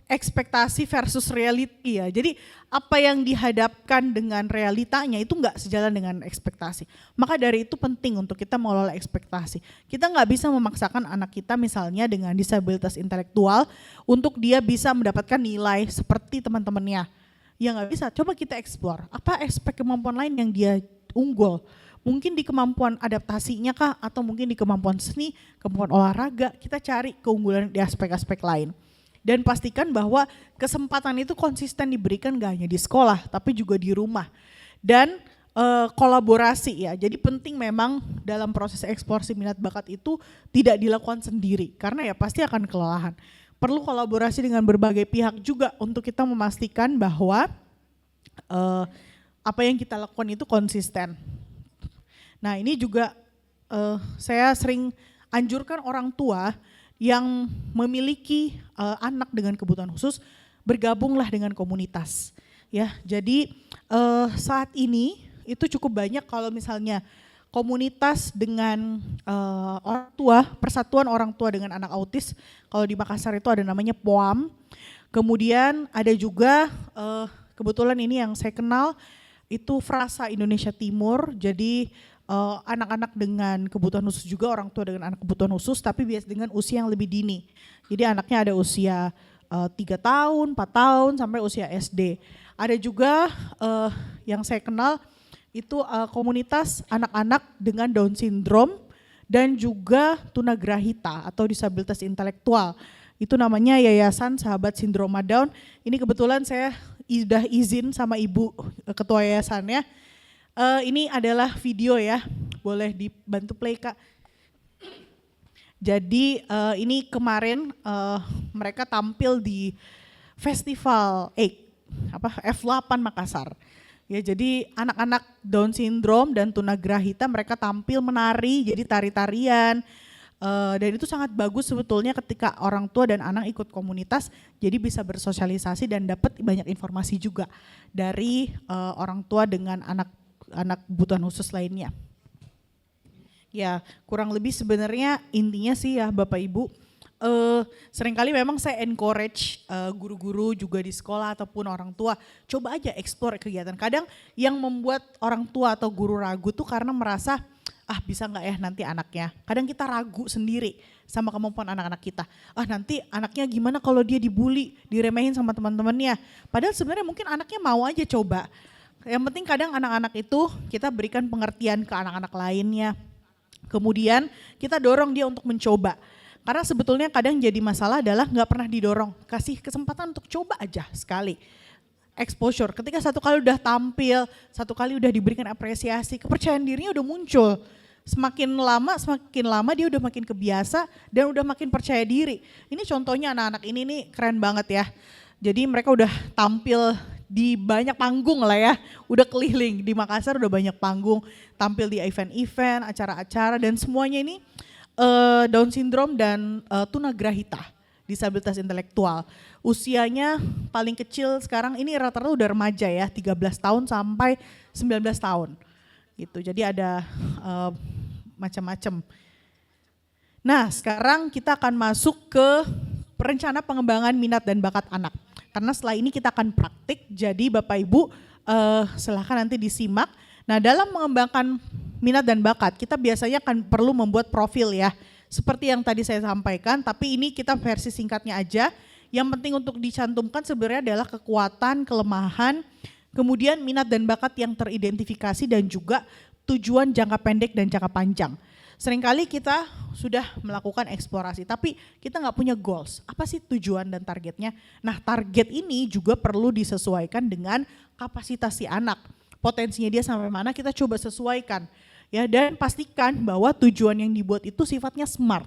ekspektasi versus reality ya, jadi apa yang dihadapkan dengan realitanya itu nggak sejalan dengan ekspektasi. Maka dari itu penting untuk kita mengelola ekspektasi. Kita nggak bisa memaksakan anak kita misalnya dengan disabilitas intelektual untuk dia bisa mendapatkan nilai seperti teman-temannya. Ya nggak bisa, coba kita explore, apa aspek kemampuan lain yang dia unggul. Mungkin di kemampuan adaptasinya kah, atau mungkin di kemampuan seni, kemampuan olahraga, kita cari keunggulan di aspek-aspek lain. Dan pastikan bahwa kesempatan itu konsisten diberikan gak hanya di sekolah, tapi juga di rumah. Dan kolaborasi ya, jadi penting memang dalam proses eksplorasi minat bakat itu tidak dilakukan sendiri, karena ya pasti akan kelelahan. Perlu kolaborasi dengan berbagai pihak juga untuk kita memastikan bahwa apa yang kita lakukan itu konsisten. Nah ini juga saya sering anjurkan orang tua yang memiliki anak dengan kebutuhan khusus, bergabunglah dengan komunitas. Ya, jadi saat ini itu cukup banyak kalau misalnya komunitas dengan orang tua, persatuan orang tua dengan anak autis, kalau di Makassar itu ada namanya POAM. Kemudian ada juga kebetulan ini yang saya kenal itu Frasa Indonesia Timur, jadi anak-anak dengan kebutuhan khusus juga, orang tua dengan anak kebutuhan khusus, tapi biasa dengan usia yang lebih dini. Jadi anaknya ada usia 3 tahun, 4 tahun, sampai usia SD. Ada juga yang saya kenal itu komunitas anak-anak dengan Down syndrome dan juga tunagrahita atau disabilitas intelektual. Itu namanya Yayasan Sahabat Sindroma Down. Ini kebetulan saya sudah izin sama Ibu Ketua Yayasannya. Ini adalah video ya, boleh dibantu play Kak. Jadi ini kemarin mereka tampil di festival F8 Makassar. Ya, jadi anak-anak Down syndrome dan tunagrahita mereka tampil menari, jadi tari-tarian. Dan itu sangat bagus sebetulnya ketika orang tua dan anak ikut komunitas, jadi bisa bersosialisasi dan dapat banyak informasi juga dari orang tua dengan anak kebutuhan khusus lainnya. Ya, kurang lebih sebenarnya intinya sih ya Bapak Ibu, seringkali memang saya encourage guru-guru juga di sekolah ataupun orang tua, coba aja explore kegiatan. Kadang yang membuat orang tua atau guru ragu tuh karena merasa, bisa nggak ya nanti anaknya. Kadang kita ragu sendiri sama kemampuan anak-anak kita. Nanti anaknya gimana kalau dia dibully, diremehin sama teman-temannya. Padahal sebenarnya mungkin anaknya mau aja coba. Yang penting kadang anak-anak itu kita berikan pengertian ke anak-anak lainnya. Kemudian kita dorong dia untuk mencoba. Karena sebetulnya kadang jadi masalah adalah nggak pernah didorong, kasih kesempatan untuk coba aja sekali. Exposure, ketika satu kali udah tampil, satu kali udah diberikan apresiasi, kepercayaan dirinya udah muncul. Semakin lama dia udah makin kebiasa dan udah makin percaya diri. Ini contohnya anak-anak ini nih keren banget ya. Jadi mereka udah tampil di banyak panggung lah ya, udah keliling di Makassar udah banyak panggung, tampil di event-event, acara-acara dan semuanya ini Down syndrome dan tunagrahita, disabilitas intelektual. Usianya paling kecil sekarang ini rata-rata udah remaja ya, 13 tahun sampai 19 tahun. Gitu. Jadi ada macam-macam. Nah, sekarang kita akan masuk ke rencana pengembangan minat dan bakat anak. Karena setelah ini kita akan praktik, jadi Bapak Ibu silahkan nanti disimak. Nah, dalam mengembangkan minat dan bakat, kita biasanya akan perlu membuat profil ya. Seperti yang tadi saya sampaikan, tapi ini kita versi singkatnya aja. Yang penting untuk dicantumkan sebenarnya adalah kekuatan, kelemahan, kemudian minat dan bakat yang teridentifikasi dan juga tujuan jangka pendek dan jangka panjang. Seringkali kita sudah melakukan eksplorasi, tapi kita nggak punya goals. Apa sih tujuan dan targetnya? Nah, target ini juga perlu disesuaikan dengan kapasitas si anak. Potensinya dia sampai mana kita coba sesuaikan. Ya, dan pastikan bahwa tujuan yang dibuat itu sifatnya smart,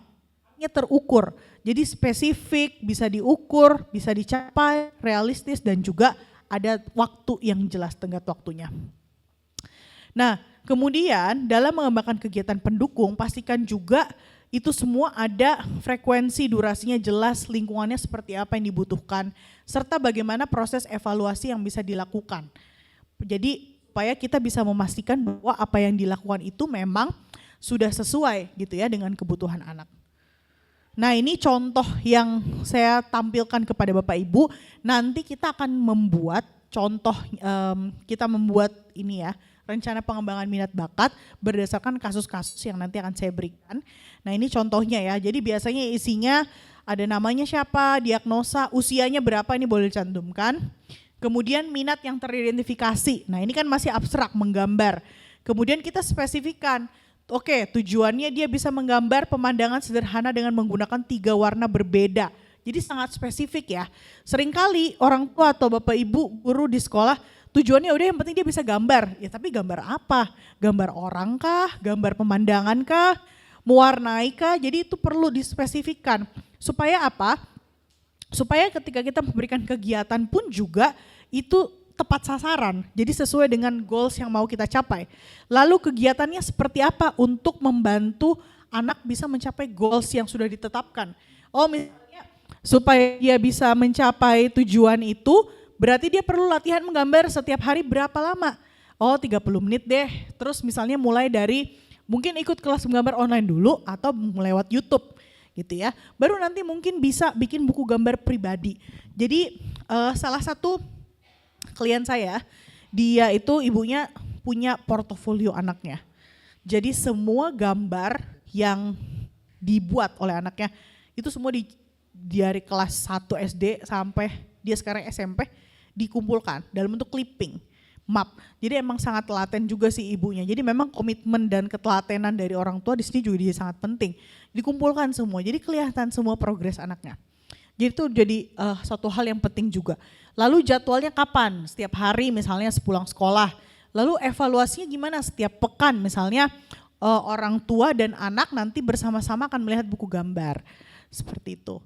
terukur. Jadi spesifik, bisa diukur, bisa dicapai, realistis dan juga ada waktu yang jelas tenggat waktunya. Nah, kemudian dalam mengembangkan kegiatan pendukung pastikan juga itu semua ada frekuensi, durasinya jelas, lingkungannya seperti apa yang dibutuhkan, serta bagaimana proses evaluasi yang bisa dilakukan. Jadi supaya kita bisa memastikan bahwa apa yang dilakukan itu memang sudah sesuai gitu ya dengan kebutuhan anak. Nah ini contoh yang saya tampilkan kepada Bapak Ibu, nanti kita akan membuat contoh, kita membuat ini ya, rencana pengembangan minat bakat berdasarkan kasus-kasus yang nanti akan saya berikan. Nah ini contohnya ya, jadi biasanya isinya ada namanya siapa, diagnosa, usianya berapa ini boleh dicantumkan. Kemudian minat yang teridentifikasi, nah ini kan masih abstrak, menggambar. Kemudian kita spesifikkan, oke, tujuannya dia bisa menggambar pemandangan sederhana dengan menggunakan 3 warna berbeda. Jadi sangat spesifik ya. Seringkali orang tua atau bapak ibu guru di sekolah tujuannya udah yang penting dia bisa gambar. Ya tapi gambar apa? Gambar orang kah? Gambar pemandangan kah? Mewarnai kah? Jadi itu perlu dispesifikkan. Supaya apa? Supaya ketika kita memberikan kegiatan pun juga itu tepat sasaran, jadi sesuai dengan goals yang mau kita capai. Lalu kegiatannya seperti apa untuk membantu anak bisa mencapai goals yang sudah ditetapkan. Oh misalnya supaya dia bisa mencapai tujuan itu, berarti dia perlu latihan menggambar setiap hari berapa lama? Oh 30 menit deh, terus misalnya mulai dari mungkin ikut kelas menggambar online dulu atau lewat YouTube gitu ya. Baru nanti mungkin bisa bikin buku gambar pribadi. Jadi salah satu klien saya, dia itu ibunya punya portofolio anaknya. Jadi semua gambar yang dibuat oleh anaknya itu semua dari kelas 1 SD sampai dia sekarang SMP dikumpulkan dalam bentuk clipping, map. Jadi emang sangat telaten juga sih ibunya. Jadi memang komitmen dan ketelatenan dari orang tua di sini juga dia sangat penting. Dikumpulkan semua, jadi kelihatan semua progres anaknya. Jadi itu jadi satu hal yang penting juga. Lalu jadwalnya kapan? Setiap hari misalnya sepulang sekolah. Lalu evaluasinya gimana? Setiap pekan misalnya orang tua dan anak nanti bersama-sama akan melihat buku gambar. Seperti itu.